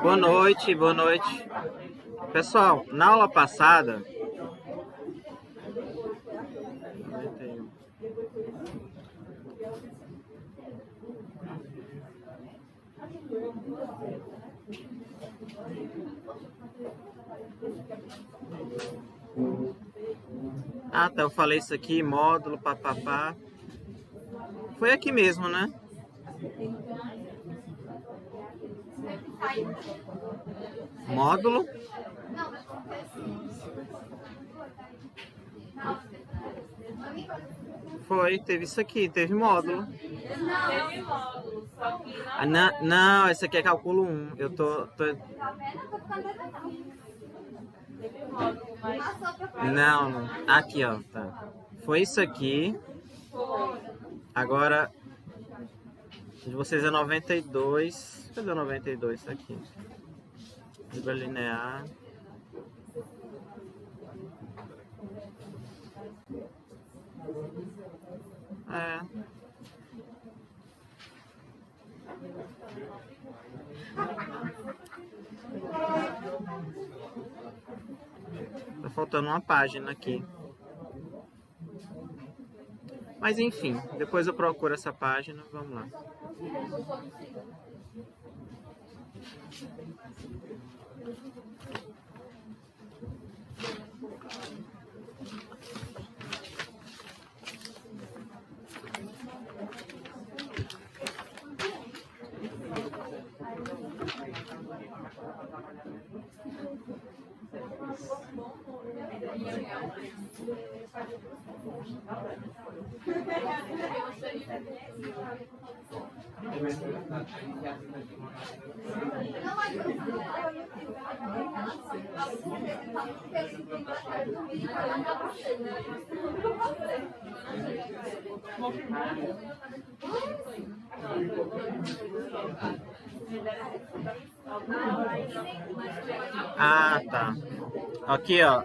Boa noite, boa noite. Pessoal, na aula passada... Ah, tá, eu falei isso aqui, módulo, papapá. Foi aqui mesmo, né? Módulo. Foi, teve isso aqui, teve módulo. Teve módulo, só que Não, esse aqui é cálculo 1. Eu tô... teve módulo, mas Não, aqui, ó, tá. Foi isso aqui. Agora, de vocês é 92. Cadê o 92? Tá aqui. Álgebra linear. Tá faltando uma página aqui. Mas enfim, depois eu procuro essa página. Vamos lá. Ah, tá. Aqui, ó.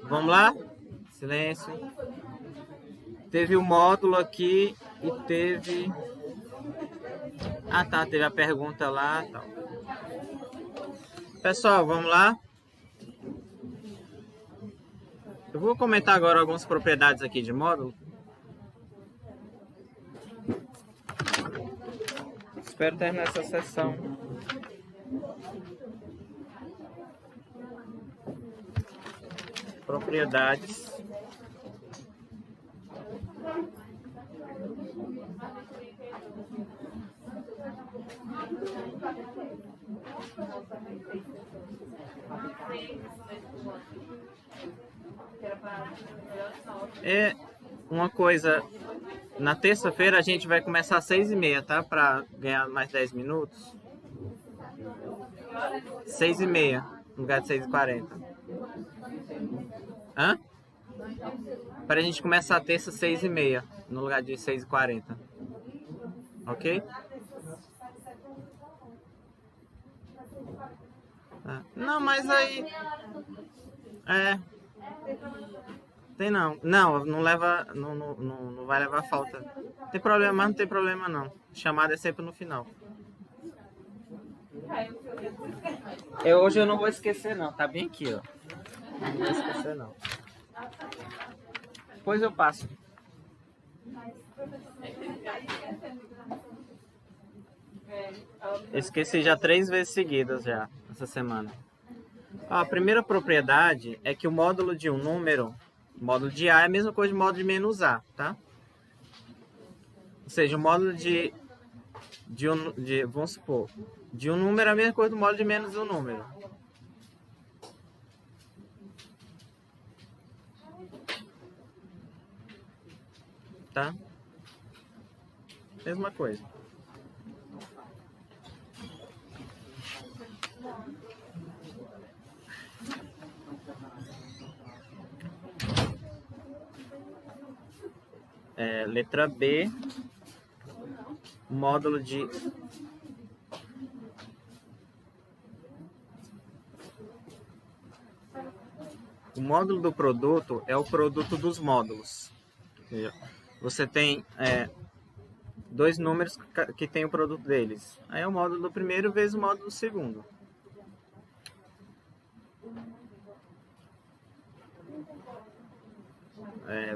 Vamos lá? Silêncio. Teve o módulo aqui e teve... Ah, tá. Teve a pergunta lá. Tá. Pessoal, vamos lá? Eu vou comentar agora algumas propriedades aqui de módulo. Espero terminar essa sessão. Propriedades. É uma coisa... Na terça-feira a gente vai começar às 6h30, tá? Para ganhar mais 10 minutos. 6h30, no lugar de 6h40. Hã? Para a gente começar a terça 6h30, no lugar de 6h40. Ok? Não, mas aí... Tem não. Não leva... Não vai levar falta. Tem problema, mas não tem problema não. Chamada é sempre no final. Hoje eu não vou esquecer não. Tá bem aqui, ó. Não vou esquecer não. Depois eu passo. Esqueci já 3 vezes seguidas já, essa semana. A primeira propriedade é que o módulo de um número, o módulo de A é a mesma coisa de módulo de menos A, tá? Ou seja, o módulo vamos supor, de um número é a mesma coisa do módulo de menos um número. Tá? Mesma coisa. Letra B, módulo de... O módulo do produto é o produto dos módulos. Você tem dois números que tem o produto deles. Aí é o módulo do primeiro vezes o módulo do segundo.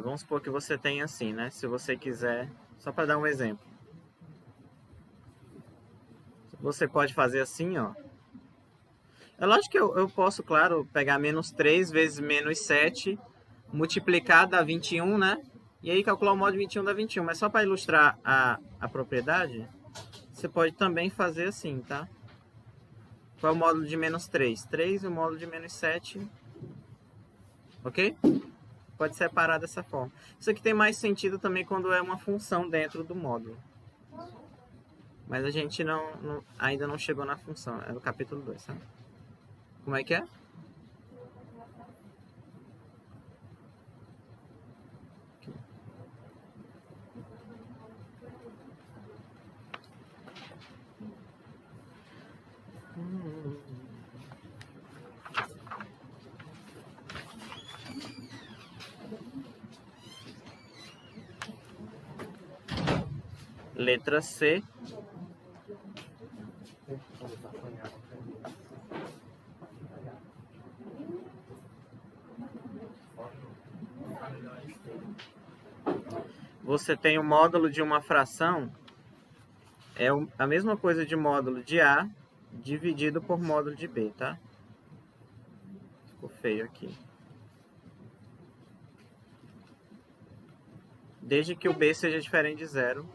Vamos supor que você tem assim, né? Se você quiser, só para dar um exemplo. Você pode fazer assim, ó. É lógico que eu posso, claro, pegar menos 3 vezes menos 7, multiplicar dá 21, né? E aí calcular o módulo de 21 dá 21. Mas só para ilustrar a propriedade, você pode também fazer assim, tá? Qual é o módulo de menos 3? 3 e o módulo de menos 7. Ok? Pode separar dessa forma. Isso aqui tem mais sentido também quando é uma função dentro do módulo. Mas a gente ainda não chegou na função. É no capítulo 2, tá? Como é que é? Letra C. Você tem o módulo de uma fração, é a mesma coisa de módulo de A dividido por módulo de B, tá? Ficou feio aqui. Desde que o B seja diferente de zero.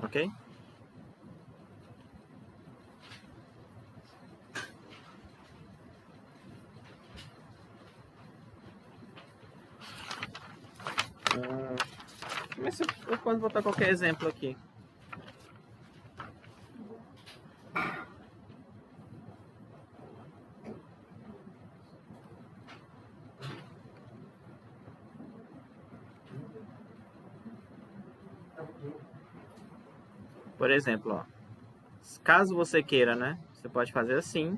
Ok? Mas eu posso botar qualquer exemplo aqui. Por exemplo, ó, caso você queira, né? Você pode fazer assim.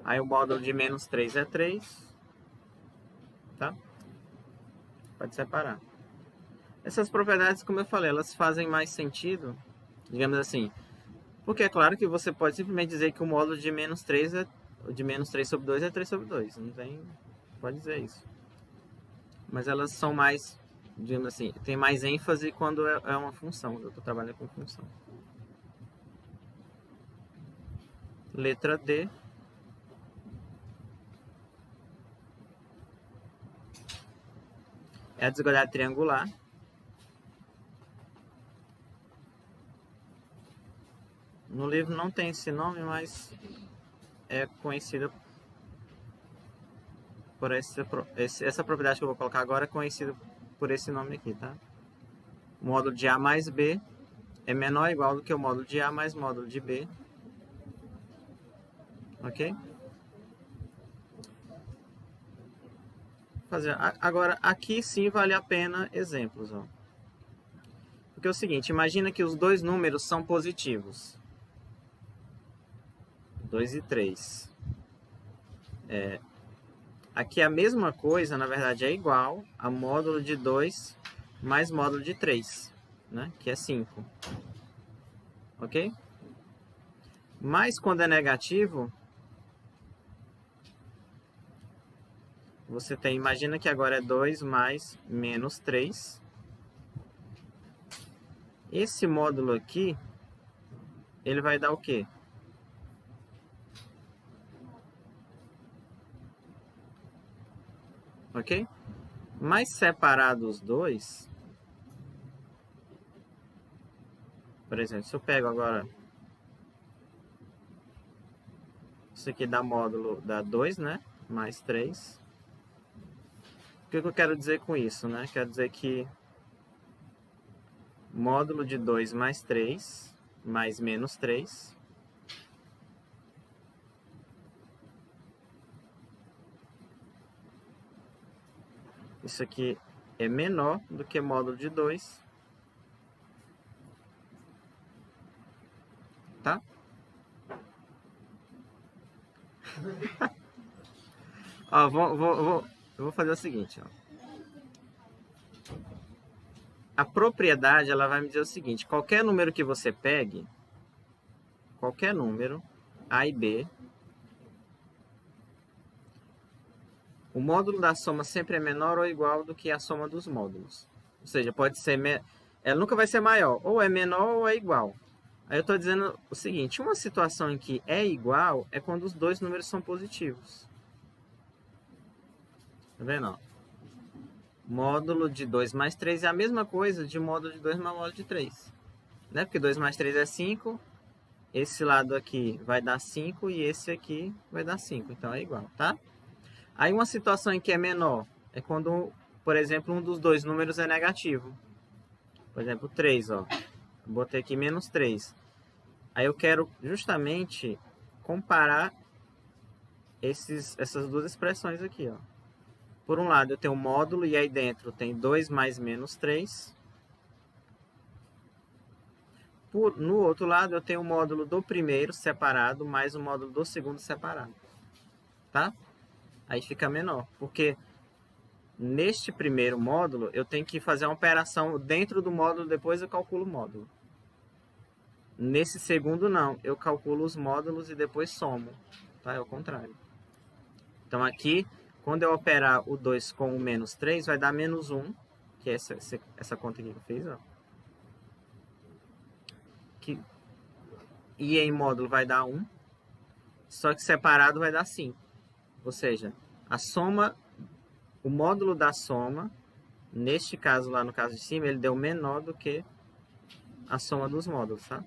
Aí o módulo de menos 3 é 3. Tá? Pode separar. Essas propriedades, como eu falei, elas fazem mais sentido, digamos assim, porque é claro que você pode simplesmente dizer que o módulo de menos 3 de menos 3 sobre 2 é 3 sobre 2. Não tem. Pode dizer isso. Mas elas são mais, digamos assim, tem mais ênfase quando é uma função. Eu estou trabalhando com função. Letra D. É a desigualdade triangular. No livro não tem esse nome, mas é conhecida por essa propriedade que eu vou colocar agora é conhecida por esse nome aqui, tá? O módulo de A mais B é menor ou igual do que o módulo de A mais módulo de B. Ok? Agora, aqui sim vale a pena exemplos. Ó. Porque é o seguinte, imagina que os dois números são positivos. 2 e 3. Aqui a mesma coisa, na verdade, é igual a módulo de 2 mais módulo de 3, né? Que é 5. Ok? Mas quando é negativo, você tem, imagina que agora é 2 mais menos 3. Esse módulo aqui, ele vai dar o quê? Ok? Mas separado os dois, por exemplo, se eu pego agora, isso aqui dá módulo, dá 2, né? Mais 3. O que eu quero dizer com isso, né? Quero dizer que módulo de 2 mais 3, mais menos 3. Isso aqui é menor do que módulo de 2. Tá? Ó, eu vou fazer o seguinte, ó. A propriedade, ela vai me dizer o seguinte: qualquer número que você pegue, qualquer número, A e B, o módulo da soma sempre é menor ou igual do que a soma dos módulos. Ou seja, pode ser... Ela nunca vai ser maior. Ou é menor ou é igual. Aí eu estou dizendo o seguinte: uma situação em que é igual é quando os dois números são positivos. Tá vendo? Ó? Módulo de 2 mais 3 é a mesma coisa de módulo de 2 mais módulo de 3. Né? Porque 2 mais 3 é 5. Esse lado aqui vai dar 5 e esse aqui vai dar 5. Então é igual, tá? Aí uma situação em que é menor é quando, por exemplo, um dos dois números é negativo. Por exemplo, 3, ó. Botei aqui menos 3. Aí eu quero justamente comparar essas duas expressões aqui, ó. Por um lado eu tenho o módulo e aí dentro tem 2 mais menos 3. No outro lado eu tenho o módulo do primeiro separado mais o módulo do segundo separado. Tá? Aí fica menor, porque neste primeiro módulo eu tenho que fazer uma operação dentro do módulo, depois eu calculo o módulo. Nesse segundo não, eu calculo os módulos e depois somo. Tá? É o contrário. Então aqui, quando eu operar o 2 com o menos 3, vai dar menos 1, que é essa conta aqui que eu fiz, ó. Que I em módulo vai dar 1, só que separado vai dar 5. Ou seja, a soma, o módulo da soma, neste caso lá no caso de cima, ele deu menor do que a soma dos módulos, tá?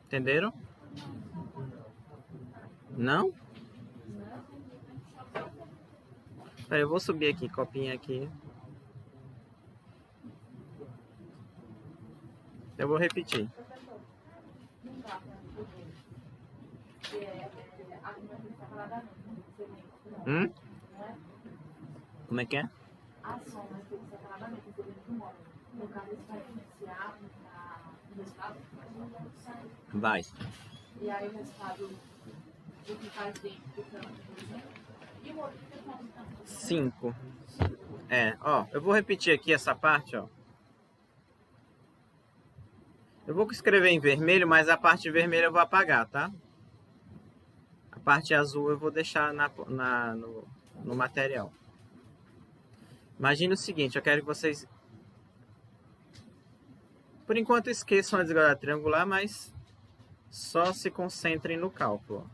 Entenderam? Não? Pera, eu vou subir aqui, copinha aqui. Eu vou repetir. Como é que é? A soma é feita separadamente dentro do módulo. No caso, isso vai influenciar no resultado. Vai. E aí o resultado do que faz dentro fica 2, e o outro fica quanto? 5. É, ó, eu vou repetir aqui essa parte, ó. Eu vou escrever em vermelho, mas a parte vermelha eu vou apagar, tá? A parte azul eu vou deixar no material. Imagina o seguinte, eu quero que vocês, por enquanto, esqueçam a desigualdade triangular, mas só se concentrem no cálculo.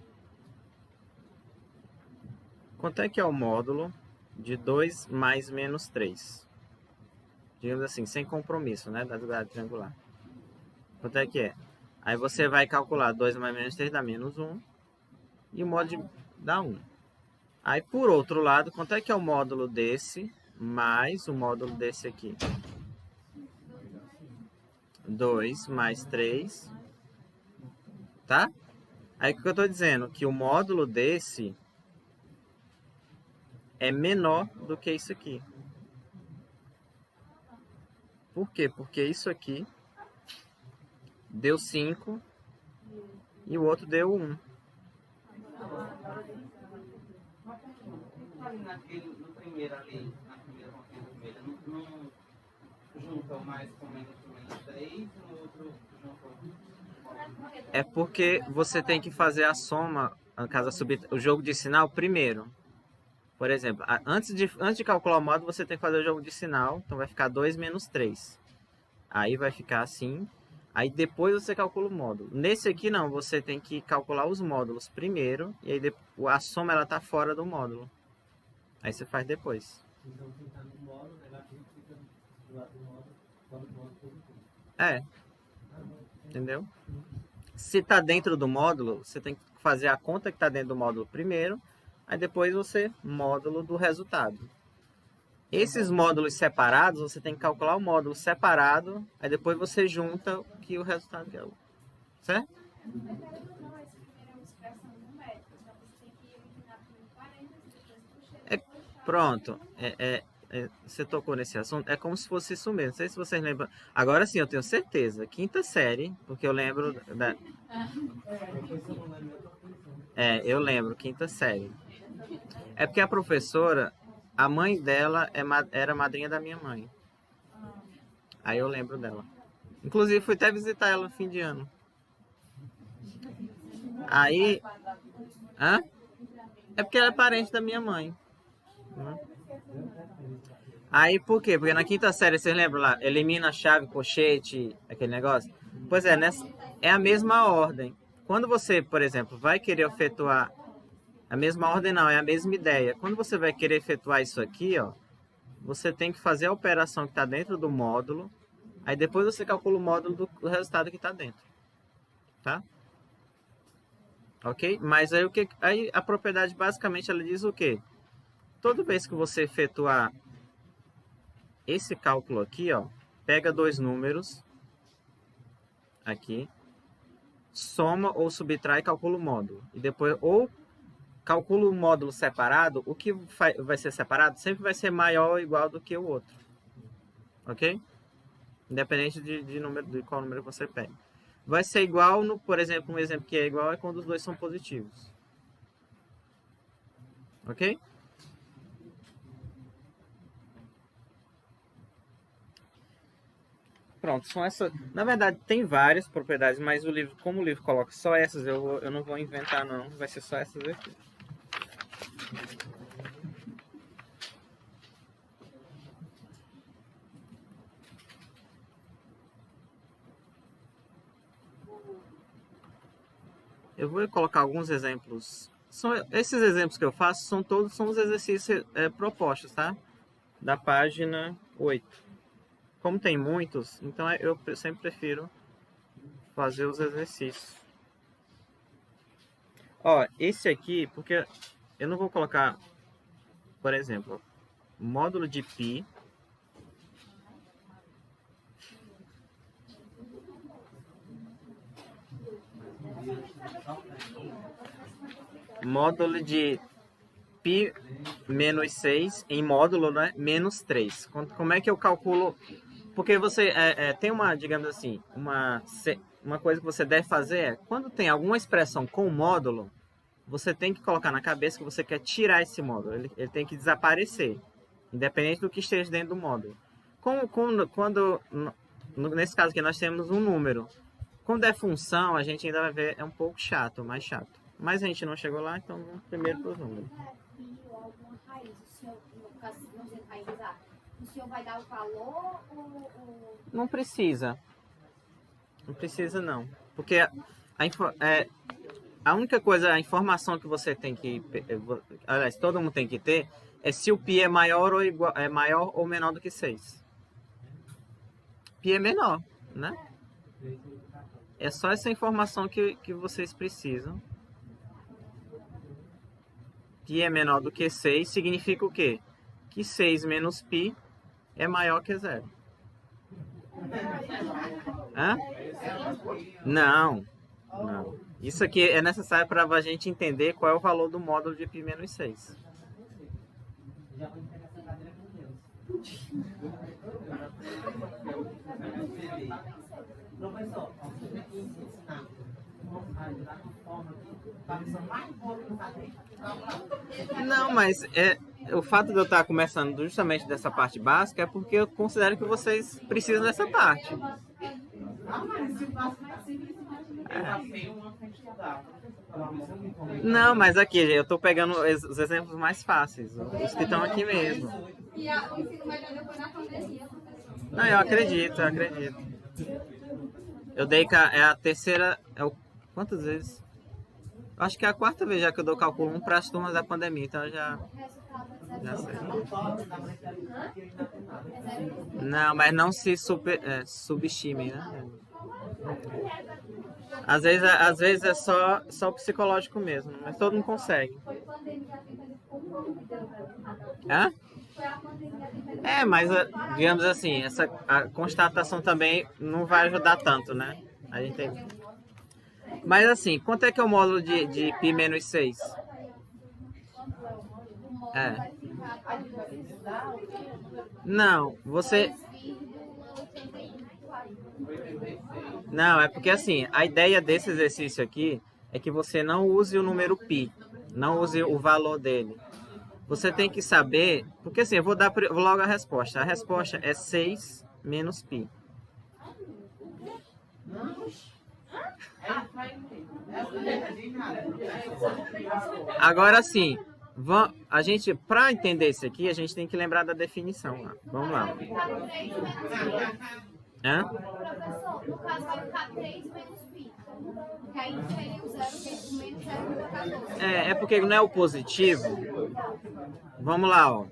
Quanto é que é o módulo de 2 mais menos 3? Digamos assim, sem compromisso, né, da desigualdade triangular. Quanto é que é? Aí você vai calcular 2 mais menos 3 dá menos 1. E o módulo dá 1. Aí, por outro lado, quanto é que é o módulo desse mais o módulo desse aqui? 2 mais 3. Tá? Aí, o que eu estou dizendo? Que o módulo desse é menor do que isso aqui. Por quê? Porque isso aqui deu 5 e o outro deu 1. No primeiro ali, na primeira rotina vermelha, não juntam mais com menos 3 e no outro juntam. É porque você tem que fazer a soma, no caso, o jogo de sinal primeiro. Por exemplo, antes de calcular o módulo, você tem que fazer o jogo de sinal. Então vai ficar 2 menos 3. Aí vai ficar assim. Aí depois você calcula o módulo. Nesse aqui não, você tem que calcular os módulos primeiro. E aí a soma ela tá fora do módulo. Aí você faz depois. Então quem está no módulo negativo fica do lado do módulo, fora do módulo positivo. É. Entendeu? Se está dentro do módulo, você tem que fazer a conta que está dentro do módulo primeiro. Aí depois você módulo do resultado. Esses módulos separados, você tem que calcular o módulo separado. Aí depois você junta o resultado que é o. Certo? Pronto. Você tocou nesse assunto. É como se fosse isso mesmo. Não sei se vocês lembram. Agora sim, eu tenho certeza. Quinta série, porque eu lembro da. Eu lembro, quinta série. É porque a professora, a mãe dela era madrinha da minha mãe. Aí eu lembro dela. Inclusive, fui até visitar ela no fim de ano. Aí. Hã? É porque ela é parente da minha mãe. Né? Aí por quê? Porque na quinta série, vocês lembram lá? Elimina a chave, pochete, aquele negócio? Pois é, é a mesma ordem. Quando você, por exemplo, vai querer efetuar. A mesma ordem não, é a mesma ideia. Quando você vai querer efetuar isso aqui, ó, você tem que fazer a operação que está dentro do módulo. Aí depois você calcula o módulo do resultado que está dentro. Tá? Ok? Mas aí, aí a propriedade basicamente ela diz o quê? Toda vez que você efetuar esse cálculo aqui, ó, pega dois números aqui, soma ou subtrai e calcula o módulo. E depois, ou calcula o módulo separado, o que vai ser separado sempre vai ser maior ou igual do que o outro. Ok? Independente de qual número você pega. Vai ser igual, por exemplo, um exemplo que é igual é quando os dois são positivos. Ok? Pronto, são essas. Na verdade, tem várias propriedades, mas o livro, como o livro coloca só essas, eu não vou inventar, não. Vai ser só essas aqui. Eu vou colocar alguns exemplos. Esses exemplos que eu faço são os exercícios propostos, tá? Da página 8. Como tem muitos, então eu sempre prefiro fazer os exercícios. Ó, esse aqui, porque eu não vou colocar, por exemplo, módulo de π. Módulo de π menos 6 em módulo, né? Menos 3. Como é que eu calculo? Porque você tem uma, digamos assim, uma coisa que você deve fazer é, quando tem alguma expressão com módulo, você tem que colocar na cabeça que você quer tirar esse módulo. Ele tem que desaparecer, independente do que esteja dentro do módulo. Nesse caso aqui, nós temos um número. Quando é função, a gente ainda vai ver, é um pouco chato, mais chato. Mas a gente não chegou lá, então vamos primeiro para os números. O senhor vai dar o valor ou... Não precisa. Não precisa, não. Porque a única coisa, a informação que você tem que... Aliás, todo mundo tem que ter, é se o π é maior ou menor do que 6. π é menor, né? É só essa informação que vocês precisam. π é menor do que 6 significa o quê? Que 6 menos π é maior que 0. Hã? Não. Não. Isso aqui é necessário para a gente entender qual é o valor do módulo de π menos 6. Professor, você tem que ensinar uma forma que mais boa que fazer. Não, mas o fato de eu estar começando justamente dessa parte básica é porque eu considero que vocês precisam dessa parte. Não, mas aqui eu estou pegando os exemplos mais fáceis, os que estão aqui mesmo. E o ensino médio depois na pandemia. Não, eu acredito. Eu dei a terceira. Quantas vezes? Acho que é a quarta vez já que eu dou cálculo 1 para as turmas da pandemia, então eu já sei. Não, mas não se subestime, né? Às vezes é só o psicológico mesmo, mas todo mundo consegue. Hã? Mas digamos assim, a constatação também não vai ajudar tanto, né? A gente tem... Mas assim, quanto é que é o módulo de π menos 6? Não, você... Não, é porque assim, a ideia desse exercício aqui é que você não use o número π, não use o valor dele. Você tem que saber, porque assim, eu vou dar logo a resposta. A resposta é 6 menos π. Agora sim, a gente, para entender isso aqui, a gente tem que lembrar da definição lá. Vamos lá. Hã? Professor, no caso vai ficar 3 menos π. Que aí seria o 0 menos 0,14. É porque não é o positivo. Vamos lá, ó.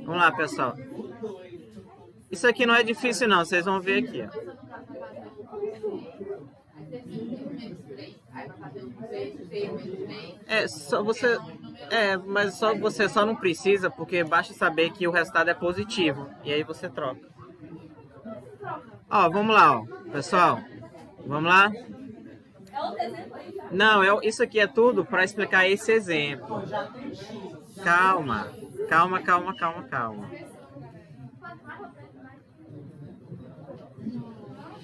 Vamos lá, pessoal. Isso aqui não é difícil não, vocês vão ver aqui, ó. Mas você só não precisa, porque basta saber que o resultado é positivo. E aí você troca. Ó, vamos lá, ó. Pessoal, vamos lá? Não, isso aqui é tudo para explicar esse exemplo. Calma.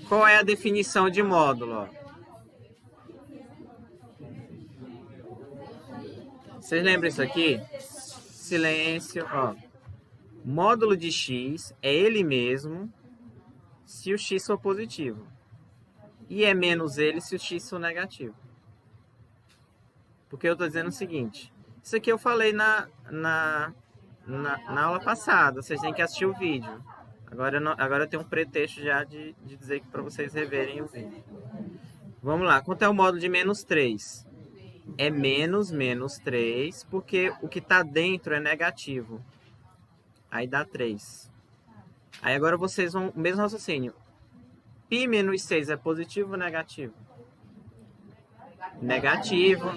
Qual é a definição de módulo? Ó? Vocês lembram isso aqui? Silêncio, ó. Módulo de x é ele mesmo se o x for positivo. E é menos ele se o x for negativo. Porque eu estou dizendo o seguinte. Isso aqui eu falei na aula passada. Vocês têm que assistir o vídeo. Agora eu tenho um pretexto já de dizer para vocês reverem o vídeo. Vamos lá. Quanto é o módulo de menos 3? É menos 3, porque o que está dentro é negativo. Aí dá 3. Aí agora vocês vão... O mesmo raciocínio. Π menos 6 é positivo ou negativo? Negativo.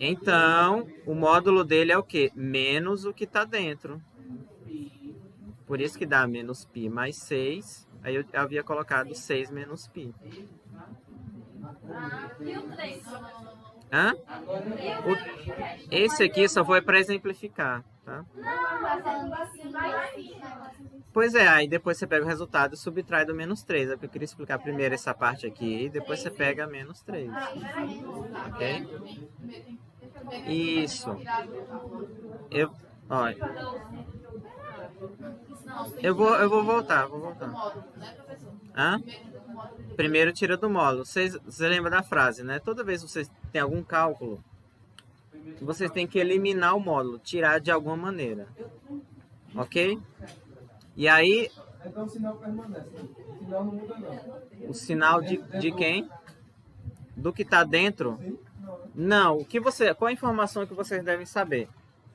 Então, o módulo dele é o quê? Menos o que está dentro. Por isso que dá menos π mais 6. Aí eu havia colocado 6 menos π. Hã? Esse aqui só foi para exemplificar, tá? Pois é, aí depois você pega o resultado e subtrai do menos 3. É porque eu queria explicar primeiro essa parte aqui e depois você pega menos 3. Ok? Isso. Eu vou voltar. Hã? Primeiro tira do módulo. Você lembra da frase, né? Toda vez que vocês têm algum cálculo, vocês têm que eliminar o módulo, tirar de alguma maneira. Ok? E aí... Então o sinal permanece. O sinal não muda não. O sinal de quem? Do que está dentro? Não. Qual a informação que vocês devem saber?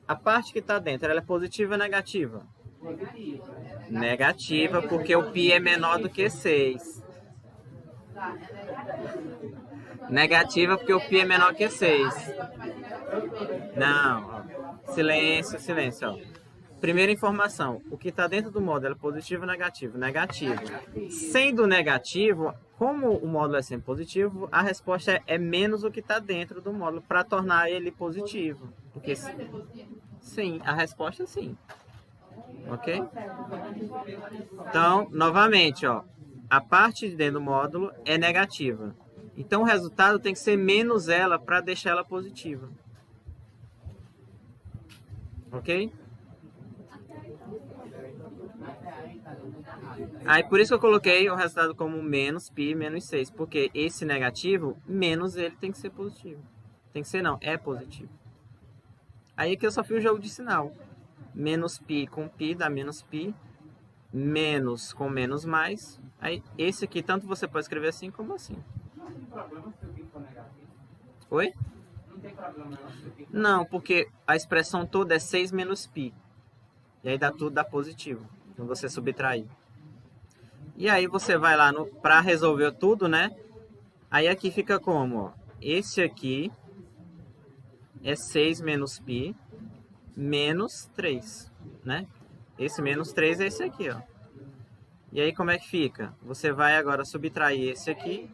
A parte que está dentro, ela é positiva ou negativa? Negativa, porque o π é menor do que 6. Negativa, porque o π é menor que 6. Não. Ó. Silêncio. Ó. Primeira informação. O que está dentro do módulo é positivo ou negativo? Negativo. Sendo negativo, como o módulo é sempre positivo, a resposta é menos o que está dentro do módulo para tornar ele positivo. Porque sim, a resposta é sim. Ok? Então, novamente, ó, a parte de dentro do módulo é negativa. Então, o resultado tem que ser menos ela para deixar ela positiva. Ok? Aí, por isso que eu coloquei o resultado como menos π menos 6. Porque esse negativo, menos ele tem que ser positivo. Tem que ser não, é positivo. Aí aqui eu só fiz o jogo de sinal. Menos π com π dá menos π. Menos com menos mais. Aí esse aqui, tanto você pode escrever assim como assim. Não tem problema se o π for negativo? Oi? Não tem problema se o π for... Não, porque a expressão toda é 6 menos π. E aí tudo dá positivo. Então você subtrair. E aí você vai lá para resolver tudo, né? Aí aqui fica como? Ó, esse aqui é 6 menos π menos 3, né? Esse menos 3 é esse aqui, ó. E aí como é que fica? Você vai agora subtrair esse aqui.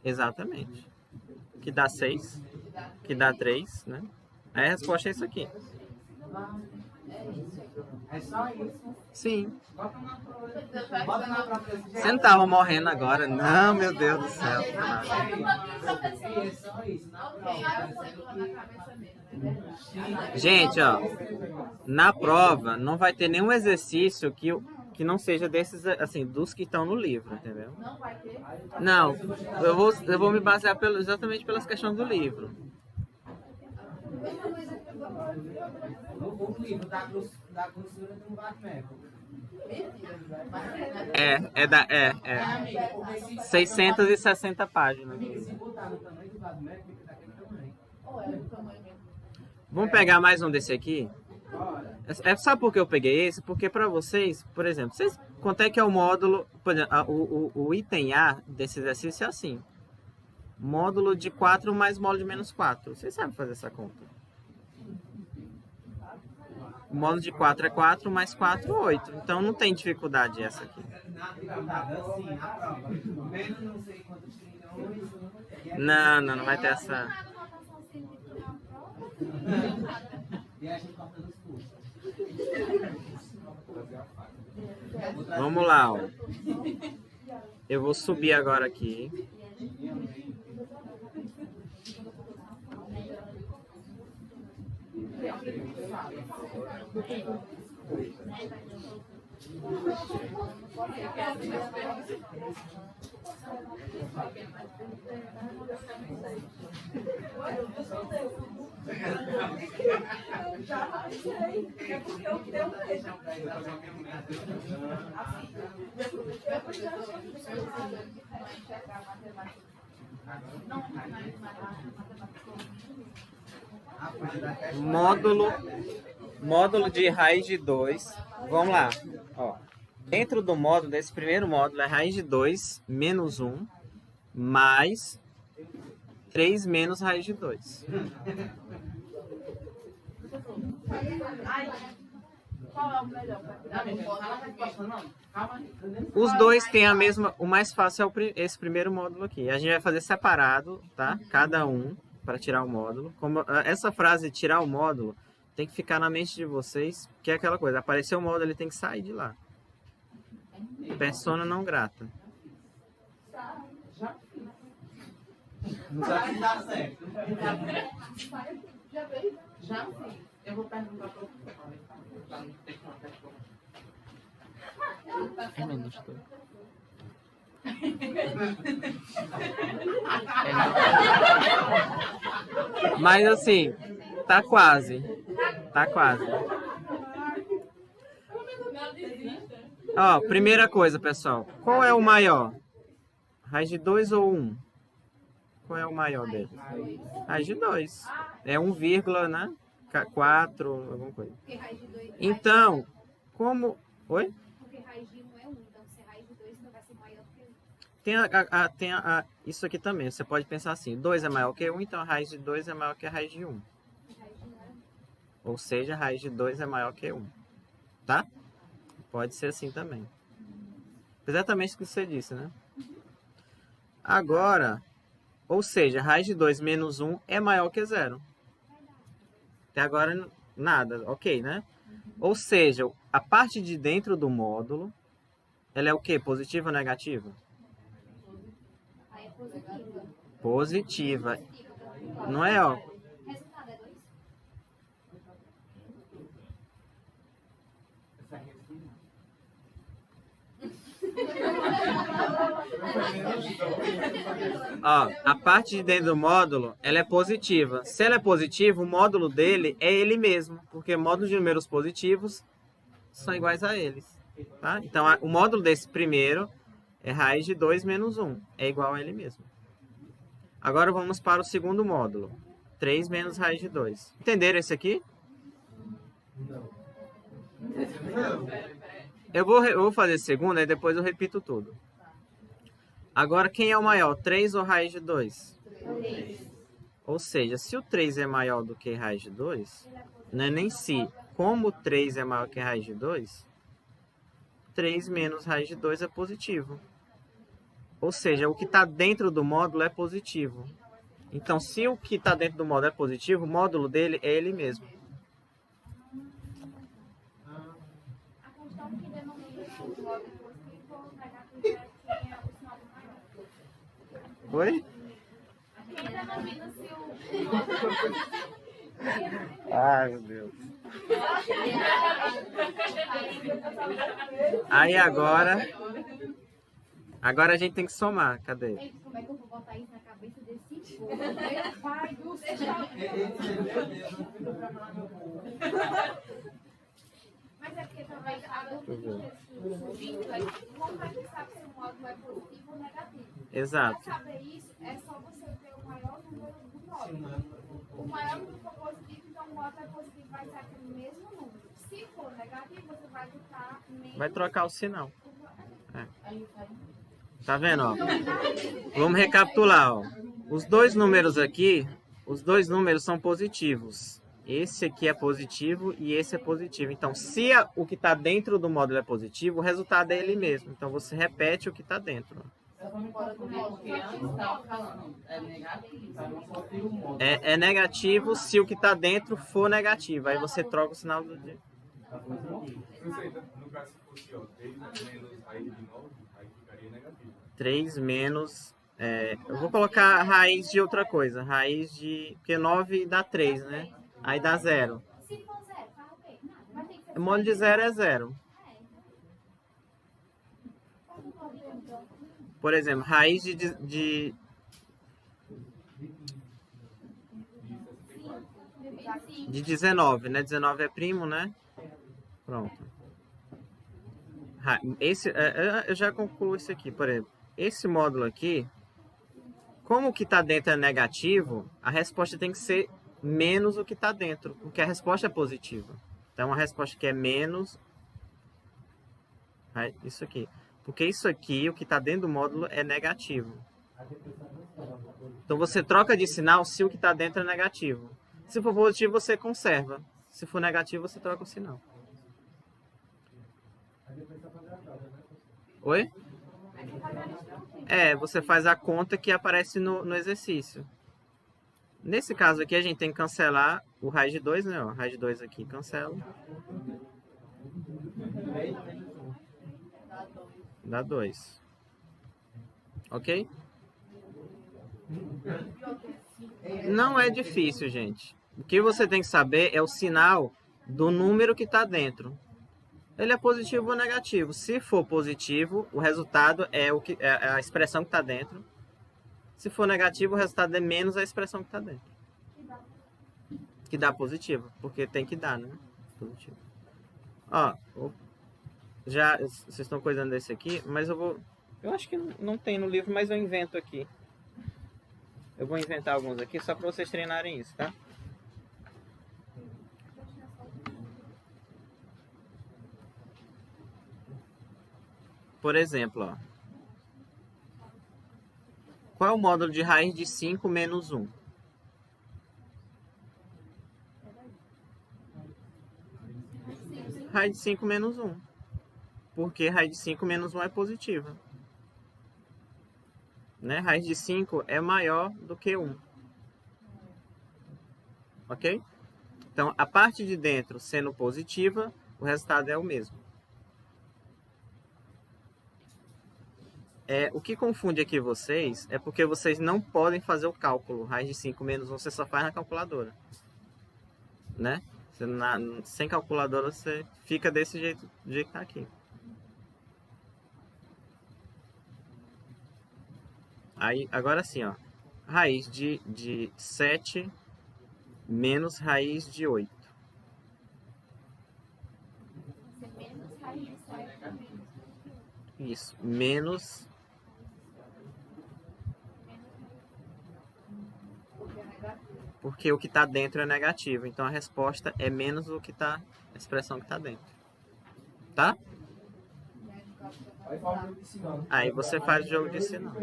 Exatamente. Que dá 6. Que dá 3, né? Aí a resposta é isso aqui. É só isso. Sim. Bota na prova. Bota na prova desse jeito. Você não tava morrendo agora? Não, meu Deus do céu. É só isso. Na prova. Gente, ó, na prova não vai ter nenhum exercício que não seja desses, assim, dos que estão no livro, entendeu? Não vai ter? Não, eu vou me basear exatamente pelas questões do livro. O livro da grossura de um barmeco. É 660 páginas. Se botar no tamanho do barmeco, fica daquele tamanho. Ou é o tamanho mesmo? Vamos pegar mais um desse aqui? Bora. Sabe por que eu peguei esse? Porque para vocês, por exemplo, quanto é que é o módulo, por exemplo, o item A desse exercício é assim. Módulo de 4 mais módulo de menos 4. Vocês sabem fazer essa conta. O módulo de 4 é 4, mais 4, 8. Então não tem dificuldade essa aqui. Na dificuldade, assim, na prova. Menos não sei quantos trilhões. Não vai ter essa. Anotação científica na prova. E a gente corta nos cursos. Vamos lá, ó. Eu vou subir agora aqui. Módulo de raiz de 2. Vamos lá. Ó. Dentro do módulo, desse primeiro módulo, é raiz de 2 menos 1 mais 3 menos raiz de 2. Qual é o melhor? Os dois têm a mesma... O mais fácil é esse primeiro módulo aqui. A gente vai fazer separado, tá? Cada um, para tirar o módulo. Como essa frase, tirar o módulo, tem que ficar na mente de vocês, que é aquela coisa. Apareceu o módulo, ele tem que sair de lá. Persona não grata. Não sabe se dá certo. Já veio? Já sim. Eu vou perguntar para o professor. É menos 2. Mas assim, tá quase. Tá quase. Ó, primeira coisa, pessoal. Qual é o maior? Raiz de 2 ou 1? Qual é o maior dele? Raiz de 2. É 1, né? 4, alguma coisa. Porque raiz de 2 Então, como... Oi? Porque raiz de 1 é 1, então se raiz de 2 não vai ser maior do que 1. Tem isso aqui também. Você pode pensar assim: 2 é maior que 1, então a raiz de 2 é maior que a raiz de 1. Raiz de 1 Ou seja, a raiz de 2 é maior que 1. Tá? Pode ser assim também. Exatamente o que você disse, né? Agora, ou seja, raiz de 2 menos 1 é maior que 0. Até agora, nada. Ok, né? Ou seja, a parte de dentro do módulo, ela é o quê? Positiva ou negativa? Aí é positiva. Positiva. Não é, ó? Resultado é 2. Ó, a parte de dentro do módulo, ela é positiva. Se ela é positiva, o módulo dele é ele mesmo, porque módulos de números positivos são iguais a eles, tá? Então, o módulo desse primeiro é raiz de 2 menos 1, é igual a ele mesmo. Agora vamos para o segundo módulo, 3 menos raiz de 2. Entenderam esse aqui? Eu vou fazer segundo, aí depois eu repito tudo. Agora, quem é o maior? 3 ou raiz de 2? 3. Ou seja, se o 3 é maior do que raiz de 2, não é nem se. Como 3 é maior que raiz de 2, 3 menos raiz de 2 é positivo. Ou seja, o que está dentro do módulo é positivo. Então, se o que está dentro do módulo é positivo, o módulo dele é ele mesmo. Oi? Quem ainda não viu se o. Ai, meu Deus. Aí agora a gente tem que somar. Cadê? Ei, como é que eu vou botar isso na cabeça desse povo? Meu pai do céu. Mas é porque talvez a dúvida do vídeo é como é que sabe se o módulo é positivo ou negativo. Exato. Para saber isso, é só você ver o maior número do módulo. O maior número for positivo, então o módulo é positivo, vai ser aquele mesmo número. Se for negativo, você vai botar menos. Vai trocar o sinal. Tá vendo, ó? Vamos recapitular, ó. Os dois números aqui, os dois números são positivos. Esse aqui é positivo e esse é positivo. Então, se o que está dentro do módulo é positivo, o resultado é ele mesmo. Então, você repete o que está dentro. Porque antes estava falando, é negativo. É negativo se o que está dentro for negativo. Aí você troca o sinal do dia. No caso, se fosse, ó, 3 menos raiz de 9, aí ficaria negativo. 3 menos... eu vou colocar raiz de outra coisa. Raiz de... Porque 9 dá 3, né? Aí dá 0. Se for zero, faz o quê? Nada. Vai ter que ser O módulo de 0 é 0. Por exemplo, raiz de 19, né? 19 é primo, né? Pronto. Eu já concluo isso aqui, por exemplo. Esse módulo aqui, como o que está dentro é negativo, a resposta tem que ser menos o que está dentro, porque a resposta é positiva. Então, a resposta que é menos... isso aqui. Porque isso aqui, o que está dentro do módulo, é negativo. Então, você troca de sinal se o que está dentro é negativo. Se for positivo, você conserva. Se for negativo, você troca o sinal. Oi? Você faz a conta que aparece no exercício. Nesse caso aqui, a gente tem que cancelar o raiz de 2, né? Ó, raiz de 2 aqui, cancela. Dá 2. Ok? Não é difícil, gente. O que você tem que saber é o sinal do número que está dentro. Ele é positivo ou negativo. Se for positivo, o resultado é a expressão que está dentro. Se for negativo, o resultado é menos a expressão que está dentro. Que dá positivo, porque tem que dar, né? Positivo. Ó, já vocês estão cuidando desse aqui, mas eu acho que não tem no livro, mas eu invento aqui. Eu vou inventar alguns aqui só para vocês treinarem isso, tá? Por exemplo, ó. Qual é o módulo de raiz de 5 menos 1? Raiz de 5 menos 1. Porque raiz de 5 menos 1 é positiva. Né? Raiz de 5 é maior do que 1. Ok? Então, a parte de dentro sendo positiva, o resultado é o mesmo. O que confunde aqui vocês é porque vocês não podem fazer o cálculo. Raiz de 5 menos 1 você só faz na calculadora. Né? Sem calculadora você fica desse jeito, do jeito que está aqui. Aí, agora sim, ó. Raiz de 7 menos raiz de 8. Menos raiz de 7. Isso, menos... Porque o que está dentro é negativo. Então, a resposta é menos o que está... A expressão que está dentro. Tá? Aí faz o jogo de sinal. Aí você faz o jogo de sinal.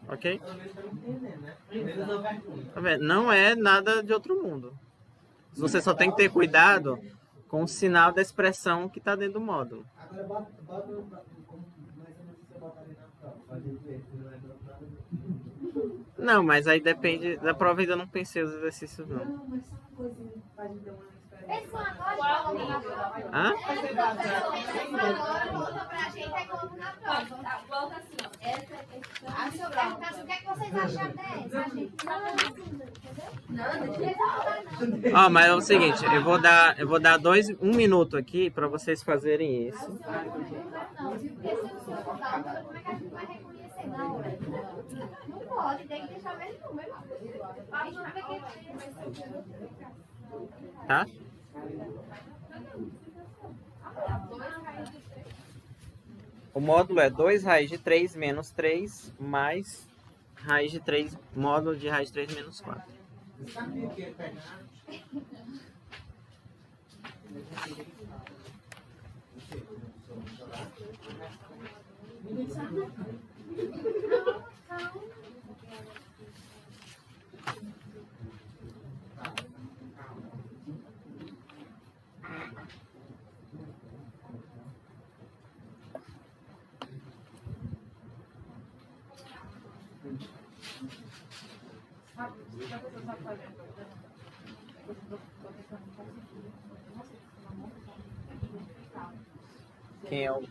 Ok? Tá vendo? Não é nada de outro mundo. Você só tem que ter cuidado com o sinal da expressão que está dentro do módulo. Agora bota mais ou menos você botar ali na prova, pra gente ver se não é nada. Não, mas aí depende da prova, ainda não pensei os exercícios não. Não, mas só uma coisinha. Pra gente ter uma experiência. Eles são agora, Hã? agora, volta pra gente, aí coloca na prova. Volta assim, ó. Aí se eu perguntar assim, o que é que vocês acharam dessa? A gente não, entendeu? Não, deixa eu Ó, mas é o seguinte, eu vou dar 1 minuto aqui para vocês fazerem isso. Não, porque se o senhor mudar o número, como é que a gente vai reconhecer? Não, não pode, tem que deixar o mesmo número. A gente não vai Tá? O módulo é 2 raiz de 3 menos 3 mais raiz de 3, módulo de raiz de 3 menos 4. Sabe o que é pegar? Quem é o...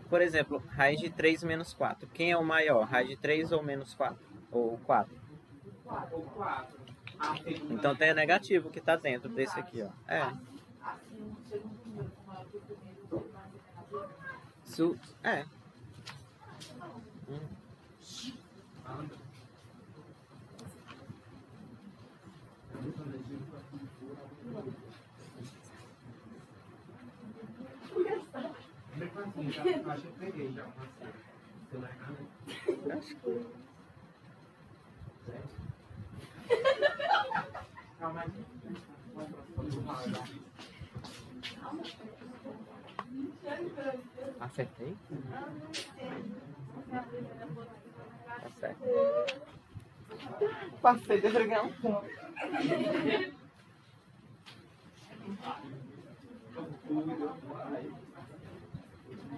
Por exemplo, raiz de 3 menos 4. Quem é o maior? Raiz de 3 ou menos 4? Ou 4? Ou 4. A segunda Então tem a negativo que está dentro desse aqui, ó. É. É. Acho que eu peguei já uma cena. Você vai errar, né? Acho que... Calma aí. Acertei? Tá certo. Passei, deixa eu ganhar um ponto.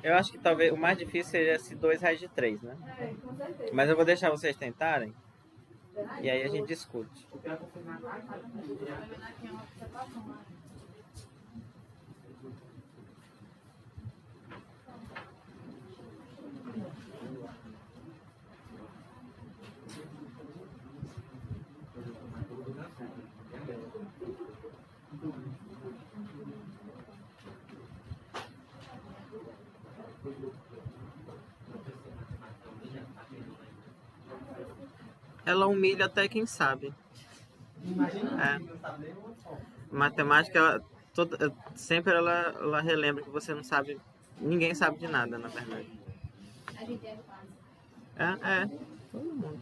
Eu acho que talvez o mais difícil seja esse 2 raiz de 3, né? Mas eu vou deixar vocês tentarem. E aí a gente discute. Ela humilha até quem sabe. Imagina não sabe nem uma forma. Matemática, sempre ela relembra que você não sabe. Ninguém sabe de nada, na verdade. A gente é fácil. É, todo mundo.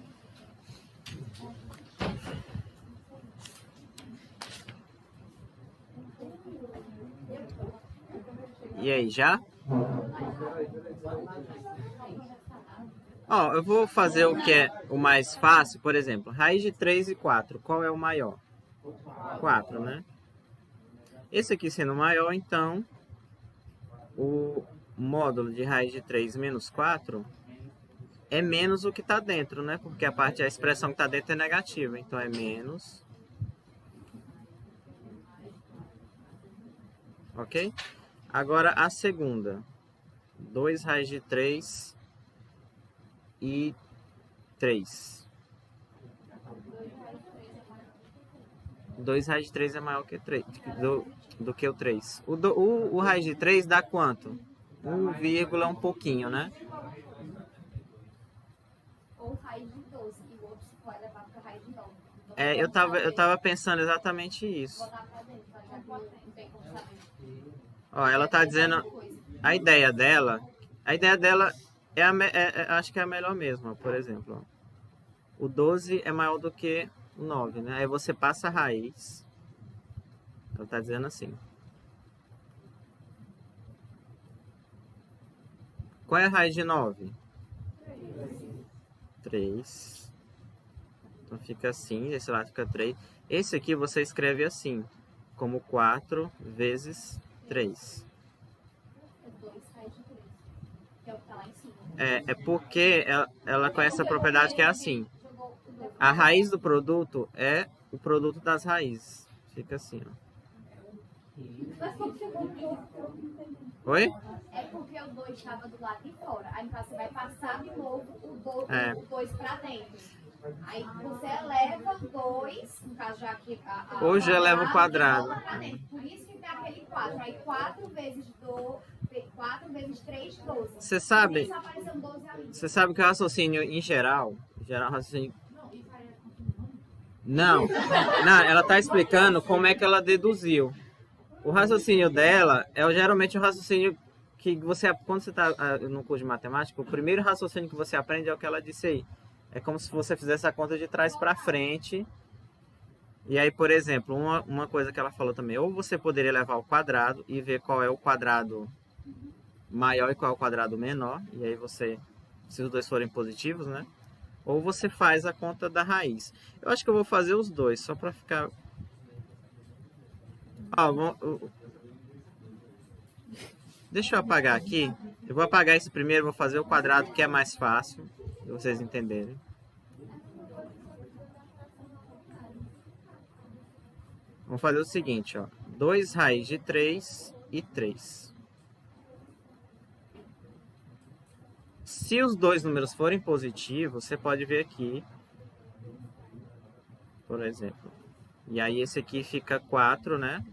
E aí, já? Ó, eu vou fazer o que é o mais fácil, por exemplo, raiz de 3 e 4, qual é o maior? 4, né? Esse aqui sendo maior, então, o módulo de raiz de 3 menos 4 é menos o que está dentro, né? Porque a expressão que está dentro é negativa, então é menos. Ok? Agora a segunda. 2 raiz de 3 e 3. 2 raiz de 3 é maior que 3, do que o 3. O raiz de 3 dá quanto? 1, um pouquinho, né? Ou raiz de 12, e o outro se for levar para raiz de 9. É, eu tava pensando exatamente isso. Botar pra dentro, já que não tem como saber. Ó, ela tá dizendo a ideia dela acho que é a melhor mesmo, ó, por exemplo. Ó. O 12 é maior do que o 9, né? Aí você passa a raiz. Ela tá dizendo assim. Qual é a raiz de 9? 3. Então fica assim, esse lado fica 3. Esse aqui você escreve assim, como 4 vezes 3. É 2 raiz de 3, que é o que tá lá em cima. É porque ela conhece a propriedade que é assim. A raiz do produto é o produto das raízes. Fica assim, ó. Mas como você voltou? Oi? É porque o 2 estava do lado de fora. Aí no caso você vai passar de novo o 2 para dentro. Aí você eleva o 2, no caso já aqui Hoje eu elevo o quadrado. e volta pra dentro. Por isso que tem aquele 4. Aí 4 vezes 3, 12. Você sabe? Por isso apareceu um 12 ali. Você sabe que o raciocínio em geral, raciocínio... Não, ela tá explicando como é que ela deduziu. O raciocínio dela é geralmente o raciocínio que você, quando você está no curso de matemática, o primeiro raciocínio que você aprende é o que ela disse aí. É como se você fizesse a conta de trás para frente. E aí, por exemplo, uma coisa que ela falou também, ou você poderia levar ao quadrado e ver qual é o quadrado maior e qual é o quadrado menor. E aí você, se os dois forem positivos, né? Ou você faz a conta da raiz. Eu acho que eu vou fazer os dois, só para ficar... Deixa eu apagar aqui. Eu vou apagar esse primeiro, vou fazer o quadrado, que é mais fácil, para vocês entenderem. Vamos fazer o seguinte, ó. 2 raiz de 3 e 3. Se os dois números forem positivos, você pode ver aqui, por exemplo. E aí esse aqui fica 4, né?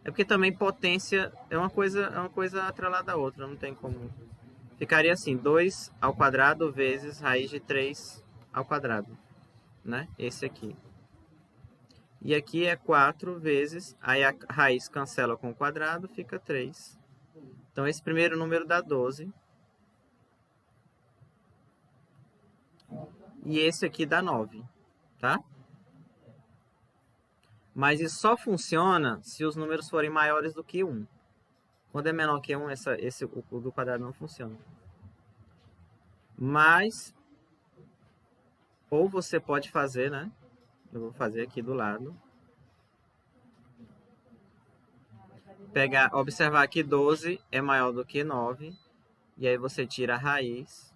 É porque também potência é uma coisa atrelada à outra, não tem como. Ficaria assim, 2 ao quadrado vezes raiz de 3 ao quadrado, né? Esse aqui. E aqui é 4 vezes, aí a raiz cancela com o quadrado, fica 3. Então esse primeiro número dá 12. E esse aqui dá 9, tá? Mas isso só funciona se os números forem maiores do que 1. Quando é menor que 1, o do quadrado não funciona. Mas, ou você pode fazer, né? Eu vou fazer aqui do lado. Observar que 12 é maior do que 9. E aí você tira a raiz.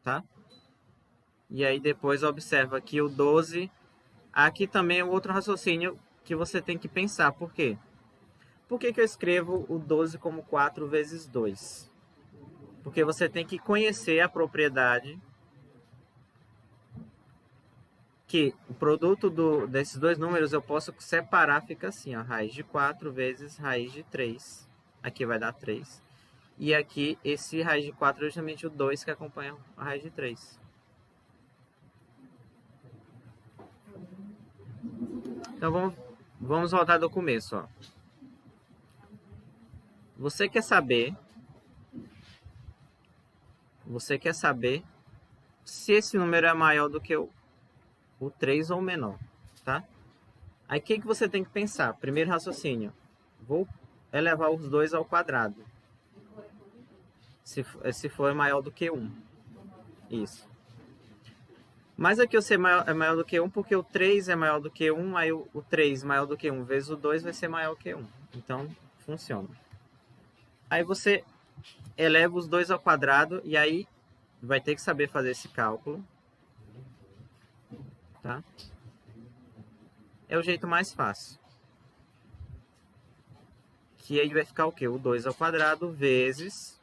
Tá? E aí depois observa que o 12... Aqui também é outro raciocínio que você tem que pensar. Por quê? Por que eu escrevo o 12 como 4 vezes 2? Porque você tem que conhecer a propriedade que o produto desses dois números eu posso separar, fica assim, ó, raiz de 4 vezes raiz de 3. Aqui vai dar 3. E aqui, esse raiz de 4 é justamente o 2 que acompanha a raiz de 3. Então, vamos voltar do começo, ó. Você quer saber se esse número é maior do que o 3 ou menor, tá? Aí, o que você tem que pensar? Primeiro raciocínio. Vou elevar os dois ao quadrado. Se for maior do que 1. Isso. Mas aqui eu sei é maior do que 1 porque o 3 é maior do que 1, aí o 3 maior do que 1 vezes o 2 vai ser maior que 1. Então, funciona. Aí você eleva os dois ao quadrado e aí vai ter que saber fazer esse cálculo. Tá? É o jeito mais fácil. Que aí vai ficar o quê? O 2 ao quadrado vezes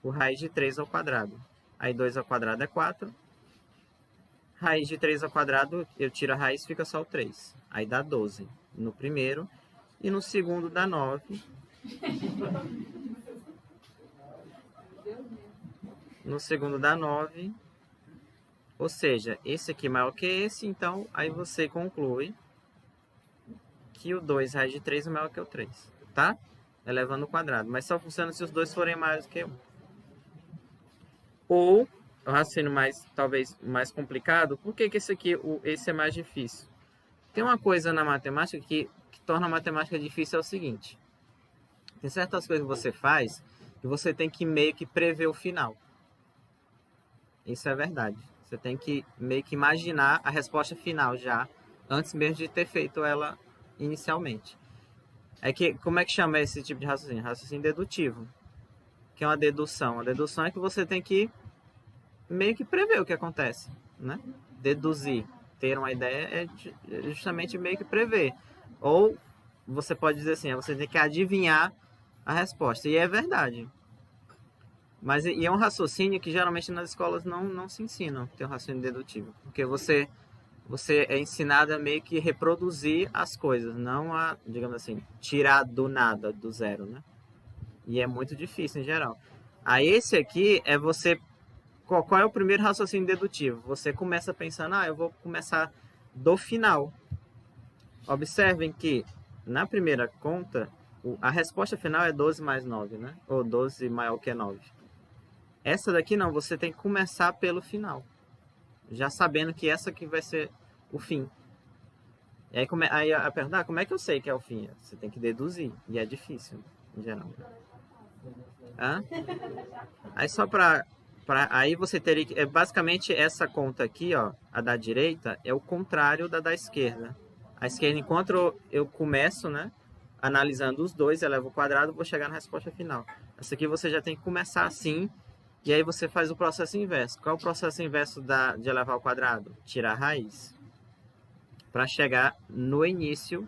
o raiz de 3 ao quadrado. Aí 2 ao quadrado é 4. Raiz de 3 ao quadrado, eu tiro a raiz, fica só o 3. Aí dá 12 no primeiro. E no segundo dá 9. No segundo dá 9. Ou seja, esse aqui é maior que esse, então aí você conclui que o 2 raiz de 3 é maior que o 3, tá? Elevando o quadrado, mas só funciona se os dois forem maiores que 1. Ou, o raciocínio talvez mais complicado, por que esse é mais difícil? Tem uma coisa na matemática que torna a matemática difícil, é o seguinte. Tem certas coisas que você faz que você tem que meio que prever o final. Isso é verdade. Você tem que meio que imaginar a resposta final já, antes mesmo de ter feito ela inicialmente. Como é que chama esse tipo de raciocínio? Raciocínio dedutivo, que é uma dedução. A dedução é que você tem que meio que prever o que acontece, né? Deduzir, ter uma ideia, é justamente meio que prever. Ou você pode dizer assim, você tem que adivinhar a resposta. E é verdade. Mas e é um raciocínio que geralmente nas escolas não se ensina, ter um raciocínio dedutivo. Porque você é ensinado a meio que reproduzir as coisas, não a, digamos assim, tirar do nada, do zero, né? E é muito difícil em geral. Aí esse aqui é você... Qual é o primeiro raciocínio dedutivo? Você começa pensando, eu vou começar do final. Observem que na primeira conta, a resposta final é 12 mais 9, né? Ou 12 maior que 9. Essa daqui não, você tem que começar pelo final. Já sabendo que essa aqui vai ser o fim. E aí a pergunta, como é que eu sei que é o fim? Você tem que deduzir. E é difícil, em geral. Aí só aí você teria que... basicamente essa conta aqui, ó, a da direita, é o contrário da esquerda. A esquerda, enquanto eu começo, né, analisando os dois, elevo ao quadrado, vou chegar na resposta final. Essa aqui você já tem que começar assim, e aí você faz o processo inverso. Qual é o processo inverso de elevar ao quadrado? Tirar a raiz. Para chegar no início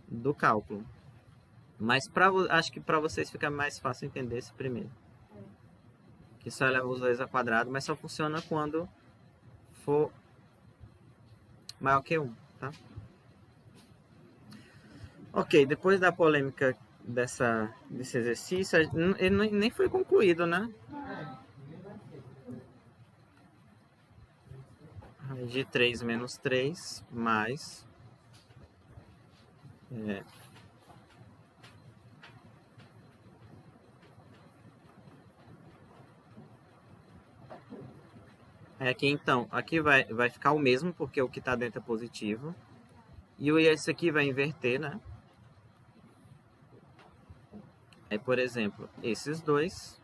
do cálculo. Mas acho que para vocês fica mais fácil entender esse primeiro. Que só eleva os dois ao quadrado, mas só funciona quando for maior que 1, tá? Ok, depois da polêmica desse exercício, ele nem foi concluído, né? Raiz de 3 menos 3 mais... Aqui então, aqui vai ficar o mesmo, porque o que está dentro é positivo. E esse aqui vai inverter, né? Aí, por exemplo, esses dois.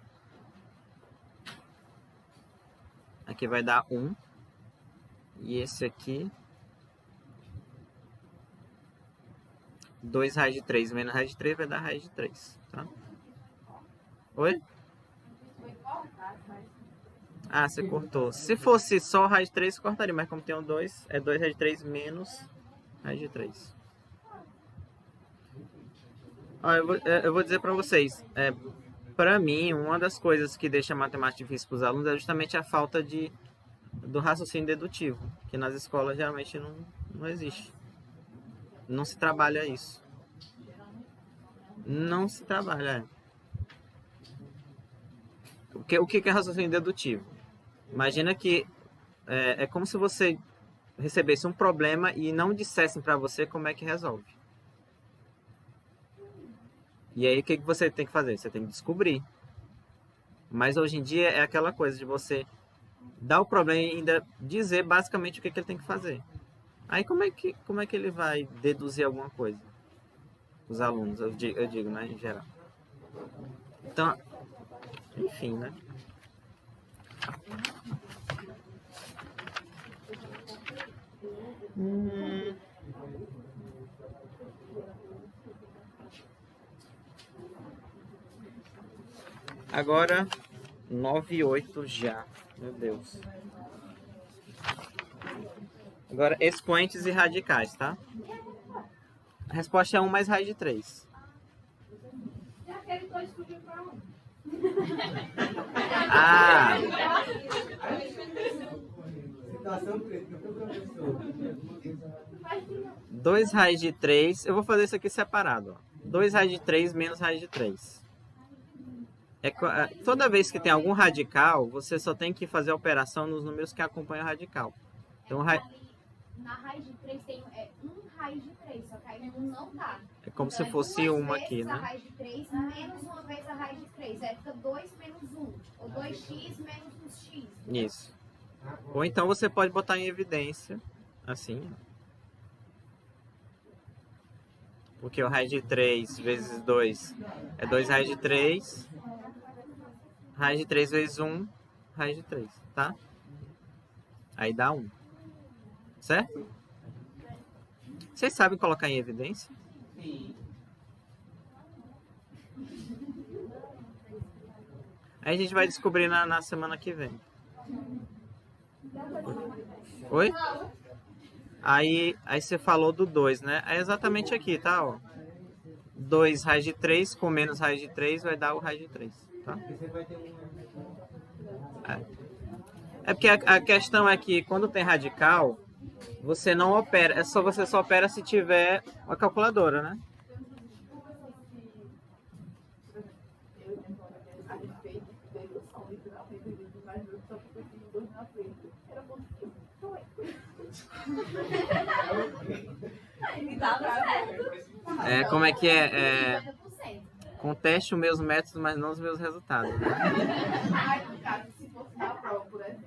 Aqui vai dar 1. E esse aqui... 2 raiz de 3 menos raiz de 3 vai dar raiz de 3, tá? Oi? Você cortou. Se fosse só raiz de 3, cortaria, mas como tem um 2, é 2 raiz de 3 menos raiz de 3. Eu vou dizer para vocês, para mim, uma das coisas que deixa a matemática difícil para os alunos é justamente a falta do raciocínio dedutivo, que nas escolas geralmente não existe. Não se trabalha isso. Não se trabalha. O que é raciocínio dedutivo? Imagina que é como se você recebesse um problema e não dissessem para você como é que resolve. E aí o que você tem que fazer? Você tem que descobrir. Mas hoje em dia é aquela coisa de você dar o problema e ainda dizer basicamente o que ele tem que fazer. Aí como é que ele vai deduzir alguma coisa? Os alunos, eu digo, né, em geral. Então, enfim, né? Agora, 9,8 já. Meu Deus. Agora, expoentes e radicais, tá? A resposta é 1 mais raiz de 3. E aquele 2 fugiu para 1. Situação crítica para o professor. 2 raiz de 3. Eu vou fazer isso aqui separado. 2 raiz de 3 menos raiz de 3. Toda vez que tem algum radical, você só tem que fazer a operação nos números que acompanham o radical. Então, na raiz de 3 tem 1 raiz de 3, só que aí 1 não dá. É como se fosse 1 aqui, né? A raiz de 3 menos uma vez a raiz de 3. Aí fica 2 menos 1. Ou 2x menos 1x. Isso. Ou então você pode botar em evidência, assim. Porque o raiz de 3 vezes 2 é 2 raiz de 3. Raiz de 3 vezes 1, raiz de 3, tá? Aí dá 1. Certo? Vocês sabem colocar em evidência? Sim. Aí a gente vai descobrir na semana que vem. Oi? Aí você falou do 2, né? É exatamente aqui, tá? Ó. 2 raiz de 3 com menos raiz de 3 vai dar o raiz de 3, tá? Você vai ter um. É porque a questão é que quando tem radical, você não opera, você só opera se tiver uma calculadora, né? É, como é que é? 50%. Conteste os meus métodos, mas não os meus resultados. Né? Ai, no caso, se fosse na prova, por exemplo,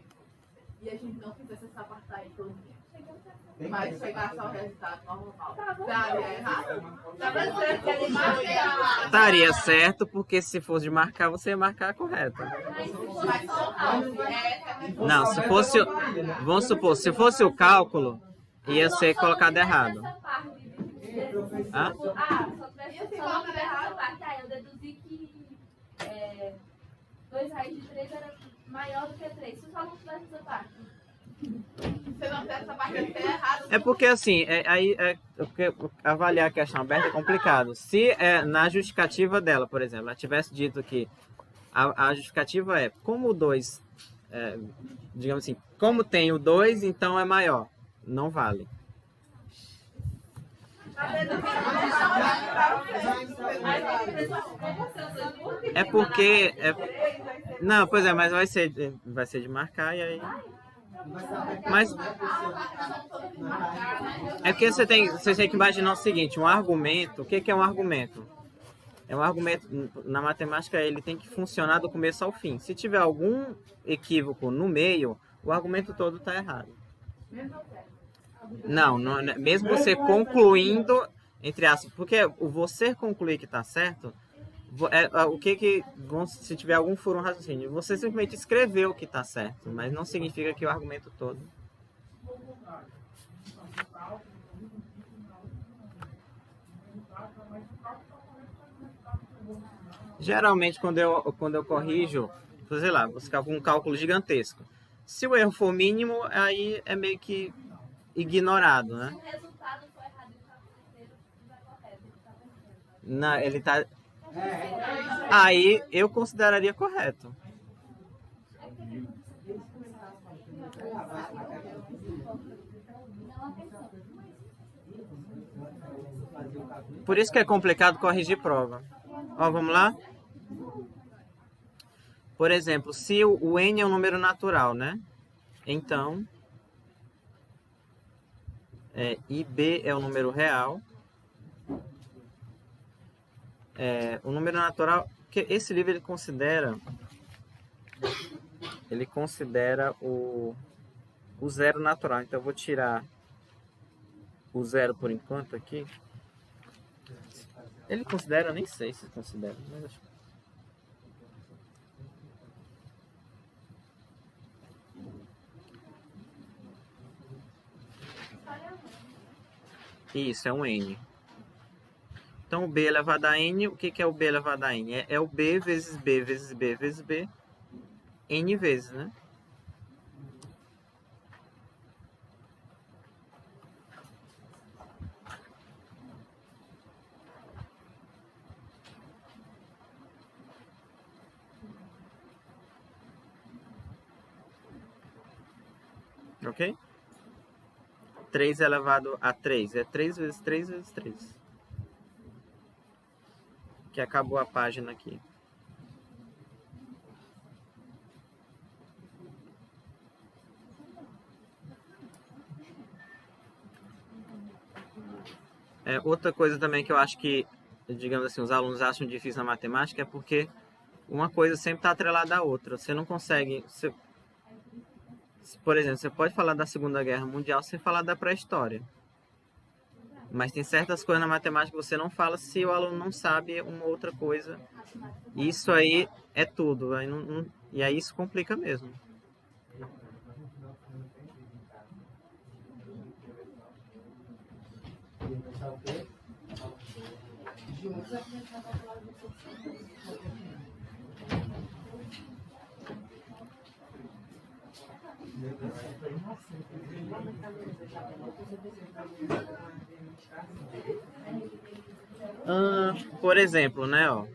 e a gente não fizesse essa parte aí todinha, mas chegasse ao resultado normal, daria errado? Tava certo, ele marca. Estaria certo, porque se fosse de marcar, você ia marcar a correta. Mas só não, Não, se fosse, vamos supor, se fosse o cálculo, ia ser colocado errado. Essa parte Hã? só não tivesse essa parte. Aí eu deduzi que 2 raiz de 3 era maior do que 3. Se só não tivesse essa parte. você não fizesse essa parte, ia ser errado. É porque assim, porque avaliar a questão aberta é complicado. Se na justificativa dela, por exemplo, ela tivesse dito que a justificativa é como o 2, digamos assim, como tem o 2, então é maior. Não vale. É porque. Não, pois é, mas vai ser de marcar e aí. Mas é porque você tem que imaginar o seguinte, um argumento, o que é um argumento? É um argumento, na matemática ele tem que funcionar do começo ao fim. Se tiver algum equívoco no meio, o argumento todo está errado. Não, mesmo você concluindo, entre aspas, porque você concluir que está certo, o que se tiver algum furo no raciocínio, você simplesmente escreveu que está certo, mas não significa que o argumento todo. Geralmente quando eu corrijo, sei lá, você calcula um cálculo gigantesco. Se o erro for mínimo, aí é meio que ignorado, né? Se o resultado for errado e o cálculo inteiro vai correto, ele está perfeito. Não, ele tá. Aí eu consideraria correto. Por isso que é complicado corrigir prova. Ó, vamos lá? Por exemplo, se o n é um número natural, né? Então, IB é um número real. O número natural, que esse livro ele considera o zero natural. Então eu vou tirar o zero por enquanto aqui. Ele considera, nem sei se considera, mas acho que... Isso, é um n. Então, o b elevado a n, o que é o b elevado a n? É o b vezes b vezes b vezes b, n vezes, né? Ok? 3 elevado a 3 é 3 vezes 3 vezes 3. Que acabou a página aqui. Outra coisa também que eu acho que, digamos assim, os alunos acham difícil na matemática é porque uma coisa sempre está atrelada à outra. Você não consegue... Por exemplo, você pode falar da Segunda Guerra Mundial sem falar da pré-história. Mas tem certas coisas na matemática que você não fala se o aluno não sabe uma outra coisa. Isso aí é tudo. E aí isso complica mesmo. Por exemplo, né, ó.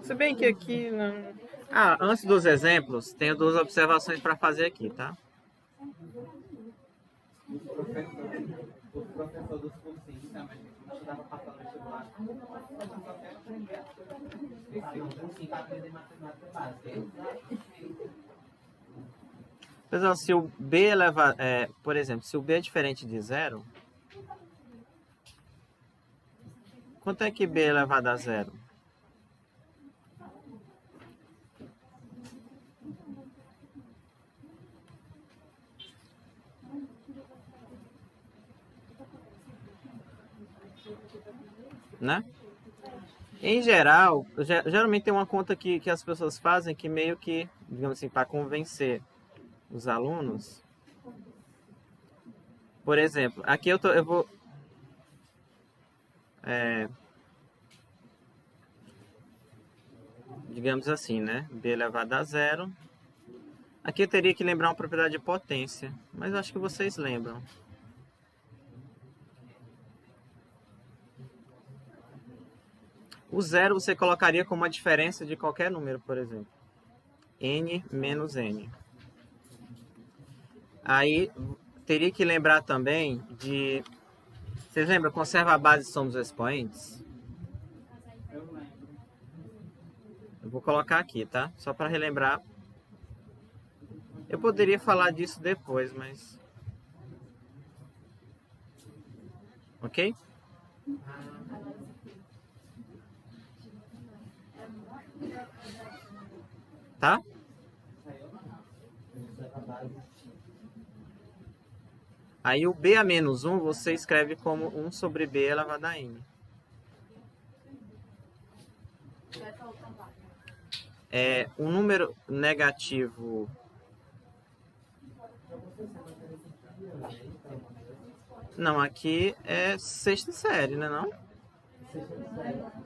Se bem que aqui não... antes dos exemplos, tenho duas observações para fazer aqui, tá? Os professores dos cursinhos também, que estudava passando vestibular, eu só quero aprender as coisas. Um cursinho para aprender matemática básica. Pessoal, se o B elevado... por exemplo, se o B é diferente de zero... Quanto é que B elevado a zero? Né? Em geral, geralmente tem uma conta que as pessoas fazem que meio que, digamos assim, para convencer os alunos. Por exemplo, aqui eu vou... digamos assim, né? B elevado a zero. Aqui eu teria que lembrar uma propriedade de potência, mas acho que vocês lembram. O zero você colocaria como a diferença de qualquer número, por exemplo. N menos N. Aí, teria que lembrar também de... Vocês lembram? Conserva a base somos os expoentes? Eu vou colocar aqui, tá? Só para relembrar. Eu poderia falar disso depois, mas... Ok? Tá? Aí o B a menos 1 você escreve como 1 sobre B elevado a N. Um número negativo... Não, aqui é sexta série, né não?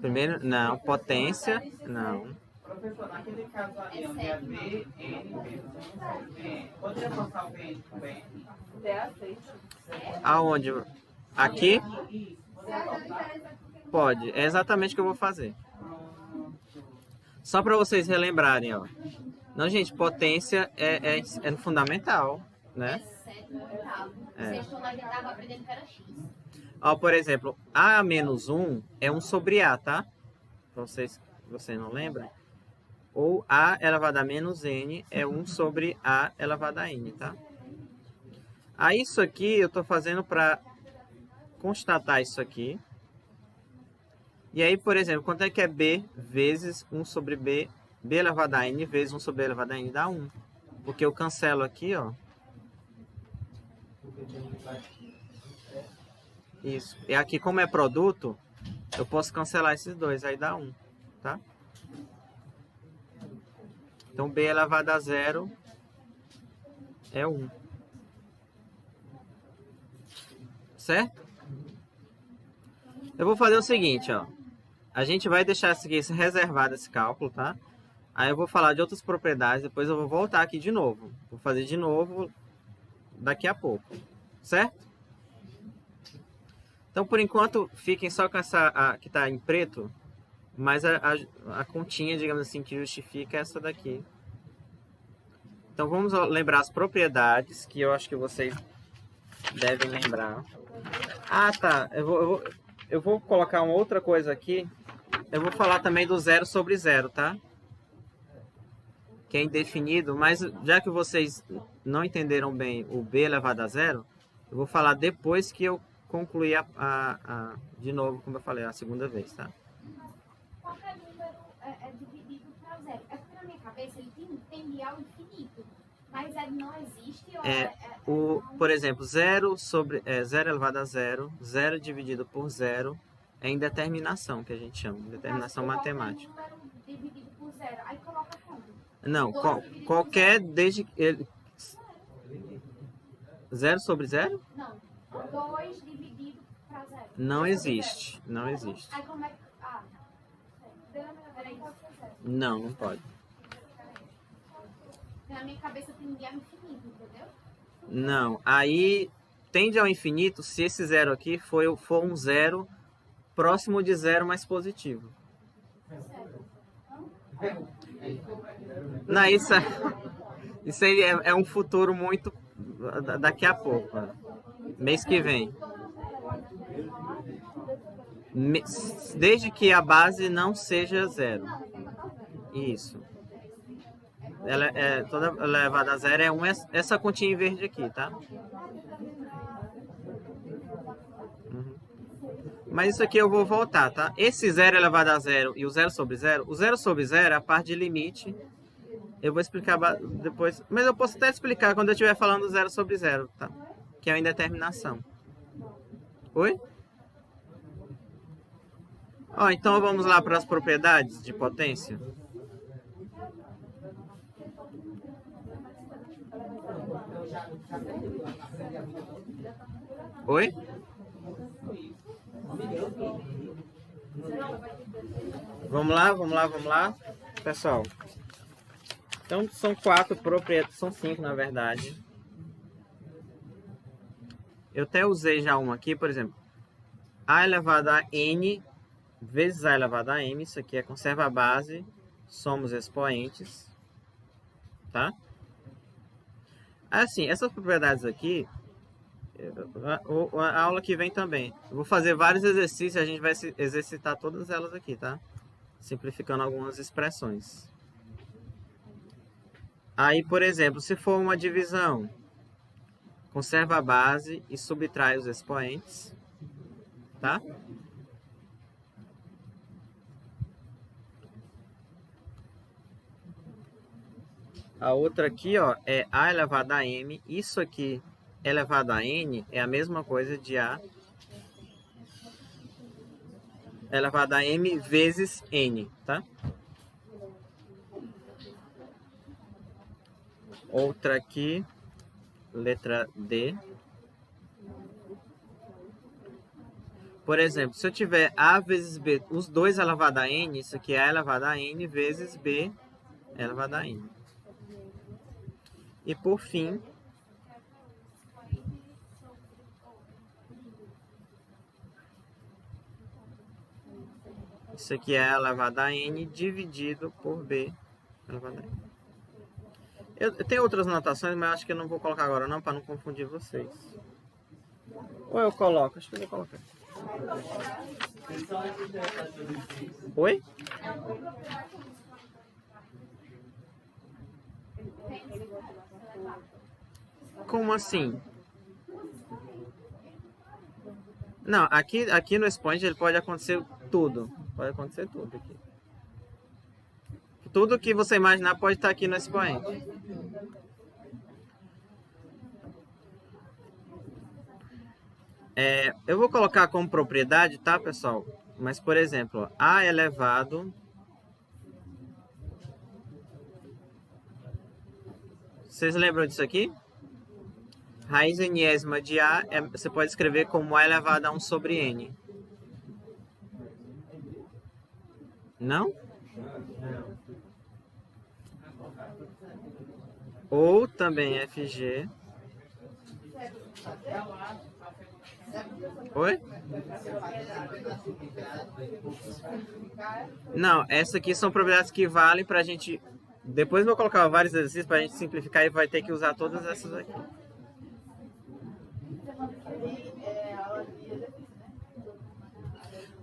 Primeiro, não. Potência, não. Professor, naquele caso ali, onde é B, N, B, poderia passar o B com B? Aonde? Aqui? Pode. É exatamente o que eu vou fazer. Só para vocês relembrarem, ó. Não, gente, potência é fundamental, né? Ó, por exemplo, A menos 1 é 1 sobre A, tá? Para vocês não lembram? Ou A elevado a menos N é 1 sobre A elevado a N, tá? Aí isso aqui eu estou fazendo para constatar isso aqui. E aí, por exemplo, quanto é que é B vezes 1 sobre B, B elevado a N vezes 1 sobre B elevado a N dá 1. Porque eu cancelo aqui, ó. Isso. E aqui, como é produto, eu posso cancelar esses dois, aí dá 1, tá? Então, B elevado a 0 é 1. Certo? Eu vou fazer o seguinte, ó. A gente vai deixar esse reservado, esse cálculo, tá? Aí eu vou falar de outras propriedades, depois eu vou voltar aqui de novo. Vou fazer de novo daqui a pouco. Certo? Então, por enquanto, fiquem só com essa que está em preto, mas a continha, digamos assim, que justifica essa daqui. Então, vamos lembrar as propriedades, que eu acho que vocês devem lembrar. Ah, tá. Eu vou colocar uma outra coisa aqui. Eu vou falar também do 0 sobre 0, tá? Que é indefinido, mas já que vocês não entenderam bem o B elevado a 0, eu vou falar depois que eu concluir de novo, como eu falei, a segunda vez, tá? Qualquer número é dividido para 0. É porque na minha cabeça ele tem ao infinito, mas não existe... Por exemplo, 0 elevado a 0, 0 dividido por 0, é indeterminação, que a gente chama, indeterminação matemática. Número dividido por 0, aí coloca como? Não, qualquer desde ele 0 sobre 0? Não. 2 dividido para 0. Não existe. Não existe. Aí como é que... Ah, peraí. Não, não pode. Na minha cabeça tem guiar infinito, entendeu? Não. Aí tende ao infinito se esse 0 aqui for um 0 próximo de 0 mais positivo. Não, isso aí é um futuro muito daqui a pouco. Mês que vem. Desde que a base não seja 0. Isso. Ela é toda elevada a 0 é 1, essa continha em verde aqui, tá? Uhum. Mas isso aqui eu vou voltar, tá? Esse 0 elevado a 0 e o 0 sobre 0, o 0 sobre 0 é a parte de limite. Eu vou explicar depois, mas eu posso até explicar quando eu estiver falando do 0 sobre 0, tá? Que é a indeterminação. Oi? Ó, então vamos lá para as propriedades de potência. Oi? Vamos lá. Pessoal. Então são 4 propriedades, são 5 na verdade. Eu até usei já uma aqui, por exemplo. A elevado a n vezes A elevado a m. Isso aqui é conserva a base, somos expoentes. Tá? Assim, essas propriedades aqui, a aula que vem também. Eu vou fazer vários exercícios e a gente vai exercitar todas elas aqui, tá? Simplificando algumas expressões. Aí, por exemplo, se for uma divisão, conserva a base e subtrai os expoentes, tá? A outra aqui, ó, é A elevado a m. Isso aqui elevado a n é a mesma coisa de A elevado a m vezes n, tá? Outra aqui, letra D. Por exemplo, se eu tiver A vezes B, os dois elevado a n, isso aqui é A elevado a n vezes B elevado a n. E por fim, isso aqui é A elevado a n dividido por B elevado a n. Eu tenho outras notações, mas acho que eu não vou colocar agora não, para não confundir vocês. Ou eu coloco? Acho que eu vou colocar. Oi? Como assim? Não, aqui no expoente ele pode acontecer tudo. Pode acontecer tudo aqui. Tudo que você imaginar pode estar aqui no expoente. Eu vou colocar como propriedade, tá, pessoal? Mas, por exemplo, A elevado... Vocês lembram disso aqui? Raiz enésima de A, você pode escrever como A elevado a 1 sobre N. Não? Ou também FG. Oi? Não, essas aqui são propriedades que valem pra gente... Depois eu vou colocar vários exercícios pra gente simplificar e vai ter que usar todas essas aqui.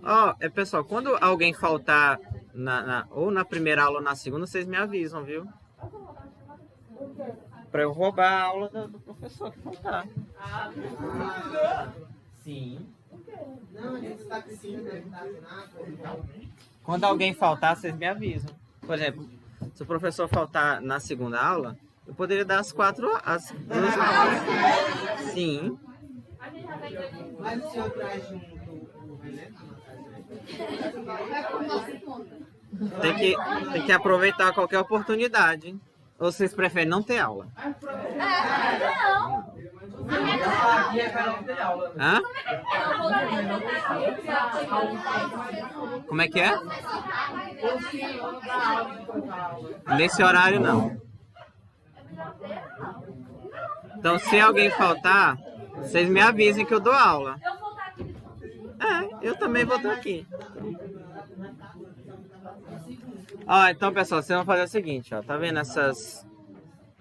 Ó, pessoal, quando alguém faltar ou na primeira aula ou na segunda, vocês me avisam, viu? Pra eu roubar a aula do professor que faltar. Sim. Quando alguém faltar, vocês me avisam. Por exemplo, se o professor faltar na segunda aula, eu poderia dar as 2 aulas. Sim. Mas o senhor traz junto o veneno? É por nossa conta. Tem que aproveitar qualquer oportunidade. Ou vocês preferem não ter aula? Aqui é para não ter aula. Hã? Como é que é? Nesse horário não. Então se alguém faltar, vocês me avisem que eu dou aula. Eu também vou estar aqui. Ó, então pessoal, vocês vão fazer o seguinte, ó, tá vendo essas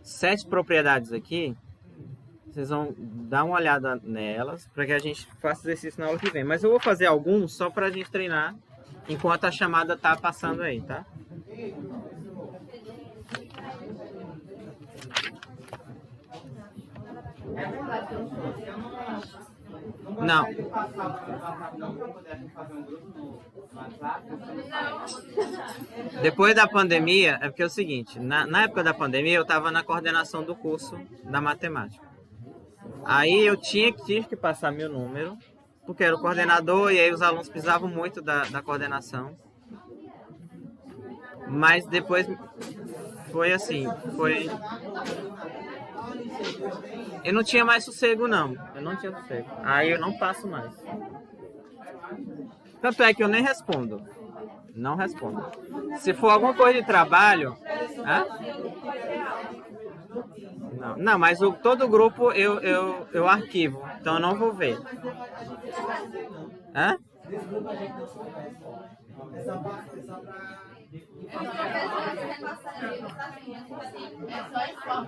7 propriedades aqui? Vocês vão dar uma olhada nelas para que a gente faça exercício na aula que vem. Mas eu vou fazer alguns só para a gente treinar enquanto a chamada tá passando aí, tá? Não. Depois da pandemia, é porque é o seguinte, na época da pandemia eu estava na coordenação do curso da matemática. Aí eu tive que passar meu número, porque era o coordenador e aí os alunos precisavam muito da coordenação. Mas depois foi assim, eu não tinha mais sossego não, eu não tinha sossego. Aí eu não passo mais. Tanto é que eu nem respondo. Não respondo. Se for alguma coisa de trabalho... Não, mas todo o grupo eu arquivo. Então eu não vou ver. Hã?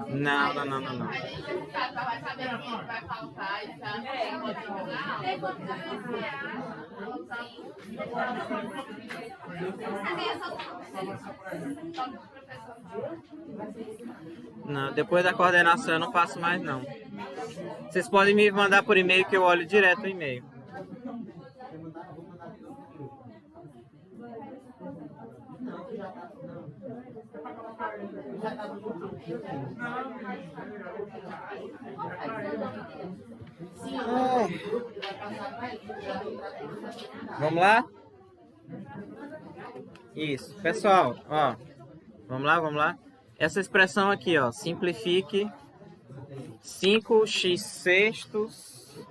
Não. Vai saber quem vai faltar e já. Não, depois da coordenação eu não passo mais não. Vocês podem me mandar por e-mail que eu olho direto o e-mail. Vamos lá? Isso. Pessoal, ó. Vamos lá. Essa expressão aqui, ó. Simplifique 5x sextos.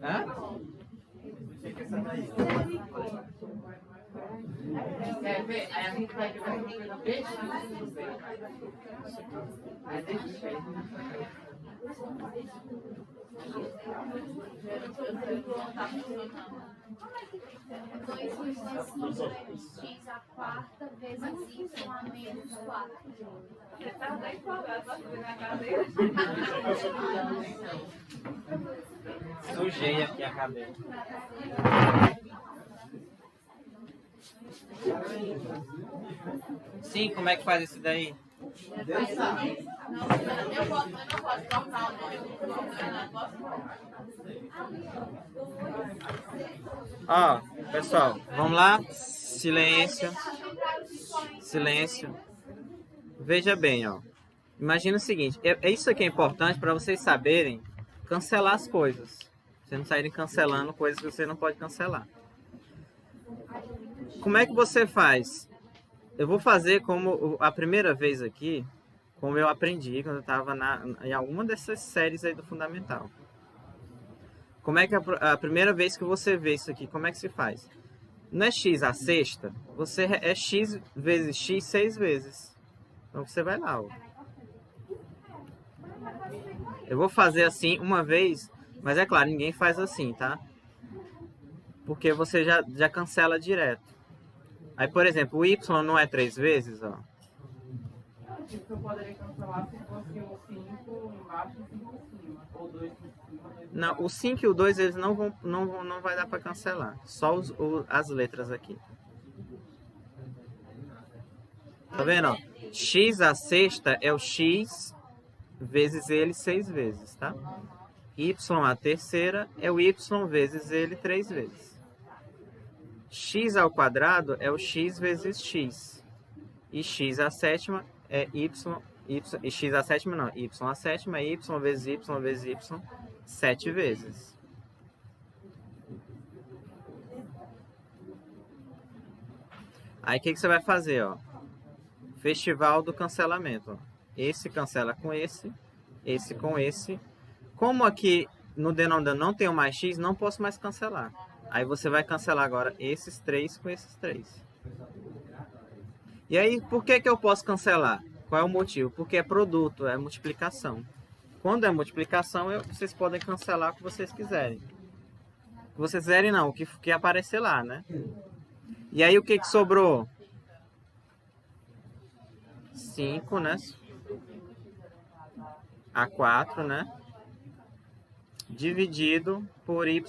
Hã? Quer ver? Aí a gente vai ver o peixe. X a quarta vezes Y a menos 4. Sujei aqui a cadeira. Sim, como é que faz isso daí? Eu não posso cortar o nome do Ó, pessoal, vamos lá? Silêncio. Veja bem, ó. Imagina o seguinte, isso aqui é importante para vocês saberem cancelar as coisas. Vocês não saírem cancelando coisas que você não pode cancelar. Como é que você faz? Eu vou fazer como a primeira vez aqui, como eu aprendi quando eu estava em alguma dessas séries aí do Fundamental. Como é que a primeira vez que você vê isso aqui, como é que se faz? Não é x a sexta, é x vezes x 6 vezes. Então você vai lá, ó. Eu vou fazer assim uma vez, mas é claro, ninguém faz assim, tá? Porque você já cancela direto. Aí, por exemplo, o y não é 3 vezes, ó. Tipo, eu poderia cancelar se fosse um 5 embaixo e 5 em cima. Ou 2 em cima, 2 Não, o 5 e o 2 eles não vai dar para cancelar. Só as letras aqui. Tá vendo? Ó? X a sexta é o x vezes ele 6 vezes, tá? Y a terceira é o y vezes ele 3 vezes. X ao quadrado é o x vezes x. E x a sétima é y, e x a sétima não, y a sétima é y vezes y vezes y 7 vezes. Aí o que você vai fazer, ó? Festival do cancelamento. Ó. Esse cancela com esse com esse. Como aqui no denominador não tem mais x, não posso mais cancelar. Aí você vai cancelar agora esses 3 com esses 3. E aí, por que eu posso cancelar? Qual é o motivo? Porque é produto, é multiplicação. Quando é multiplicação, vocês podem cancelar o que vocês quiserem. O que vocês quiserem não, o que aparecer lá, né? E aí, o que sobrou? 5, né? A4, né? Dividido por y.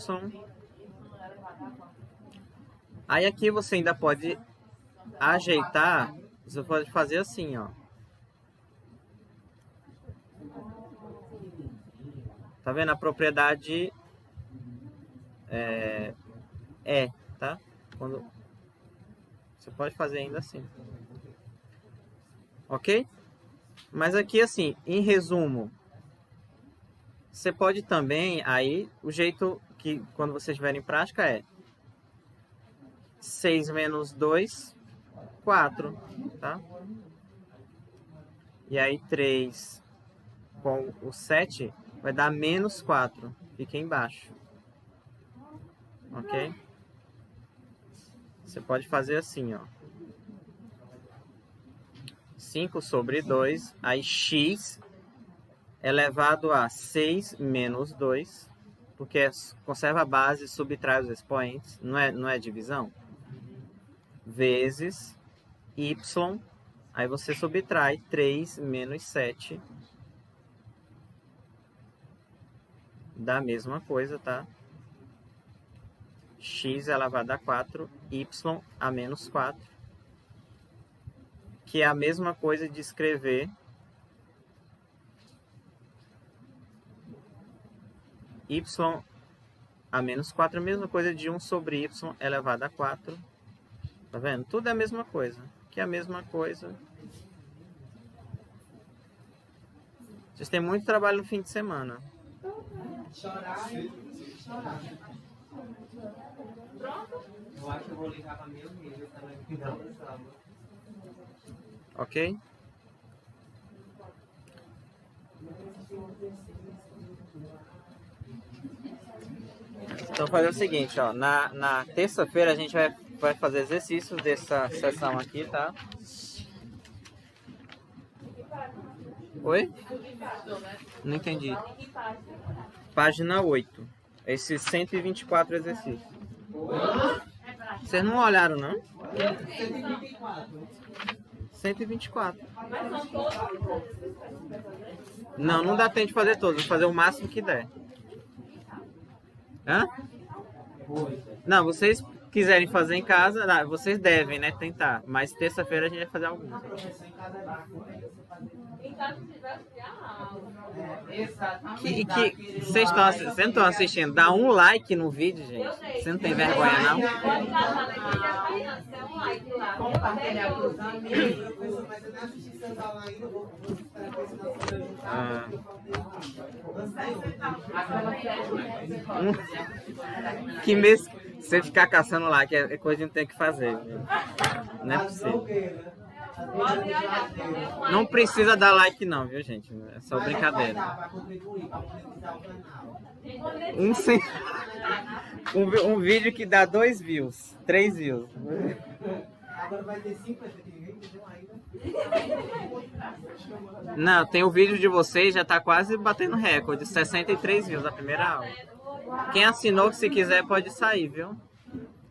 Aí aqui você ainda pode ajeitar, você pode fazer assim, ó. Tá vendo? A propriedade tá? Quando você pode fazer ainda assim. Ok? Mas aqui assim, em resumo, você pode também, aí, o jeito que quando vocês tiverem em prática é 6 menos 2, 4, tá? E aí 3 com o 7 vai dar menos 4, fica embaixo. Ok? Você pode fazer assim, ó. 5 sobre 2, aí x elevado a 6 menos 2, porque conserva a base e subtrai os expoentes, não é divisão? Vezes y, aí você subtrai 3 menos 7, da mesma coisa, tá? X elevado a 4, y a menos 4, que é a mesma coisa de escrever y a menos 4, a mesma coisa de 1 sobre y elevado a 4. Tá vendo? Tudo é a mesma coisa. Que é a mesma coisa. Vocês têm muito trabalho no fim de semana. Chorar. Eu acho que eu vou ligar para minha amiga também, que não sabe. Ok? Então fazer o seguinte, ó, na terça-feira a gente vai fazer exercícios dessa sessão aqui, tá? Oi? Não entendi. Página 8. Esses 124 exercícios. Vocês não olharam, não? 124. Não dá tempo de fazer todos. Vou fazer o máximo que der. Hã? Não, vocês quiserem fazer em casa, vocês devem, né, tentar. Mas terça-feira a gente vai fazer alguns. Vocês não estão assistindo? Dá um like no vídeo, gente. Você não tem vergonha, não? Que mês você ficar caçando like é coisa que não tem que fazer. Não é possível. Não precisa dar like não, viu, gente? É só brincadeira. Um vídeo que dá 2 views, 3 views. Agora vai ter 5, vai ter que ninguém entendeu ainda. Não, tem o vídeo de vocês, já tá quase batendo recorde, 63 views na primeira aula. Quem assinou, se quiser, pode sair, viu?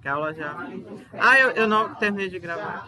Que a aula já... Ah, eu não terminei de gravar.